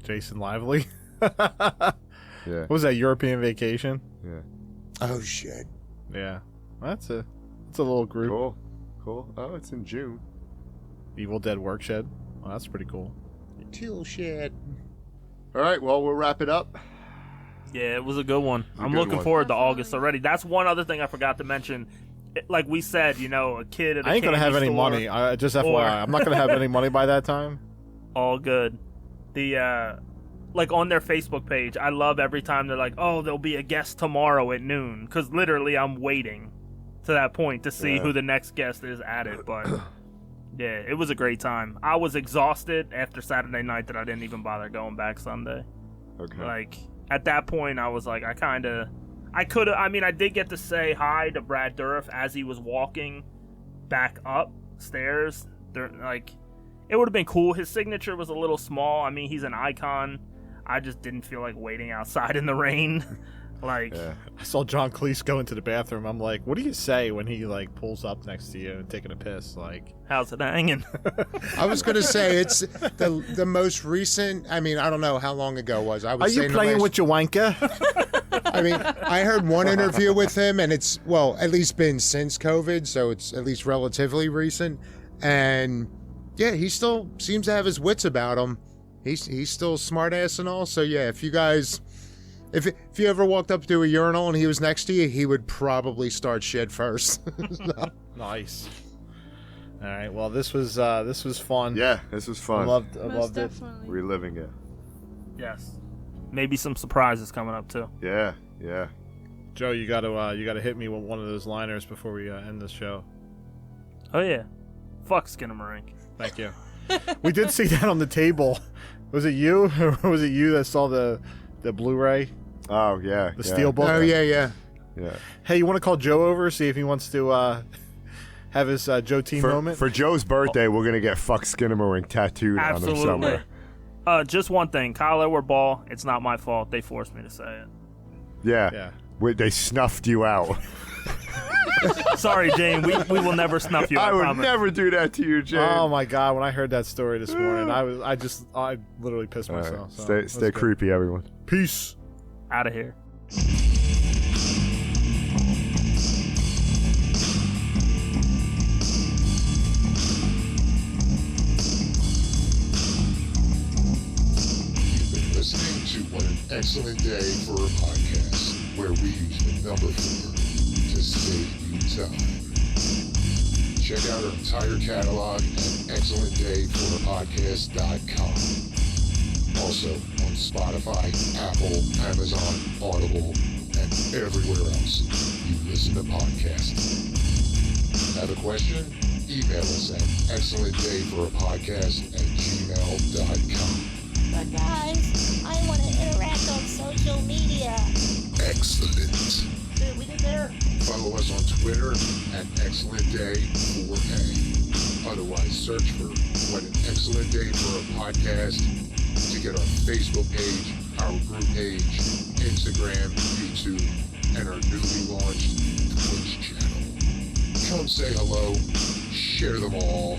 Jason Lively. Yeah. What was that, European Vacation? Yeah. Oh, shit. Yeah. That's a little group. Cool. Oh, it's in June. Evil Dead Workshed. Well, that's pretty cool. Tool shed. All right, well, we'll wrap it up. Yeah, it was a good one. I'm looking forward to August already. That's one other thing I forgot to mention. Like we said, a kid at a I ain't going to have any store, money. Just FYI, I'm not going to have any money by that time. All good. The, on their Facebook page, I love every time they're like, oh, there'll be a guest tomorrow at noon. Because literally I'm waiting to that point to see who the next guest is at it. But... yeah, it was a great time. I was exhausted after Saturday night that I didn't even bother going back Sunday. Okay. At that point, I was like, I did get to say hi to Brad Dourif as he was walking back upstairs. It would have been cool. His signature was a little small. I mean, he's an icon. I just didn't feel like waiting outside in the rain. I saw John Cleese go into the bathroom. I'm like, what do you say when he pulls up next to you and taking a piss? How's it hanging? I was gonna say it's the most recent. I mean, I don't know how long ago it was. Are you playing with your wanker? I mean, I heard one interview with him, and it's at least been since COVID, so it's at least relatively recent. And yeah, he still seems to have his wits about him. He's still smart ass and all. So yeah, if you guys. If you ever walked up to a urinal and he was next to you, he would probably start shit first. So. Nice. All right. Well, this was fun. Yeah, this was fun. I loved it. Reliving it. Yes. Maybe some surprises coming up too. Yeah. Joe, you gotta hit me with one of those liners before we end this show. Oh yeah. Fuck Skinamarink. Thank you. We did see that on the table. Was it you, or was it you that saw the Blu-ray? Oh yeah, the Steelbook. Oh yeah. Hey, you want to call Joe over, see if he wants to have his Joe Team moment? For Joe's birthday, we're gonna get "fuck Skinamarink" tattooed on him somewhere. Just one thing, Kyle Edward Ball. It's not my fault. They forced me to say it. Yeah. They snuffed you out. Sorry, Jane. We will never snuff you. I would never do that to you, Jane. Oh my God! When I heard that story this morning, I literally pissed myself. Right. Stay creepy, everyone. Peace. Out of here. You've been listening to What an Excellent Day for a Podcast, where we use the number 4 to save you time. Check out our entire catalog at excellentdayforapodcast.com. Also on Spotify, Apple, Amazon, Audible, and everywhere else you listen to podcasts. Have a question? Email us at excellentdayforapodcast@gmail.com. But guys, I want to interact. excellent. Follow us on Twitter at ExcellentDay4A. Otherwise, search for What an Excellent Day for a Podcast to get our Facebook page, our group page, Instagram, YouTube, and our newly launched Twitch channel. Come say hello, share them all,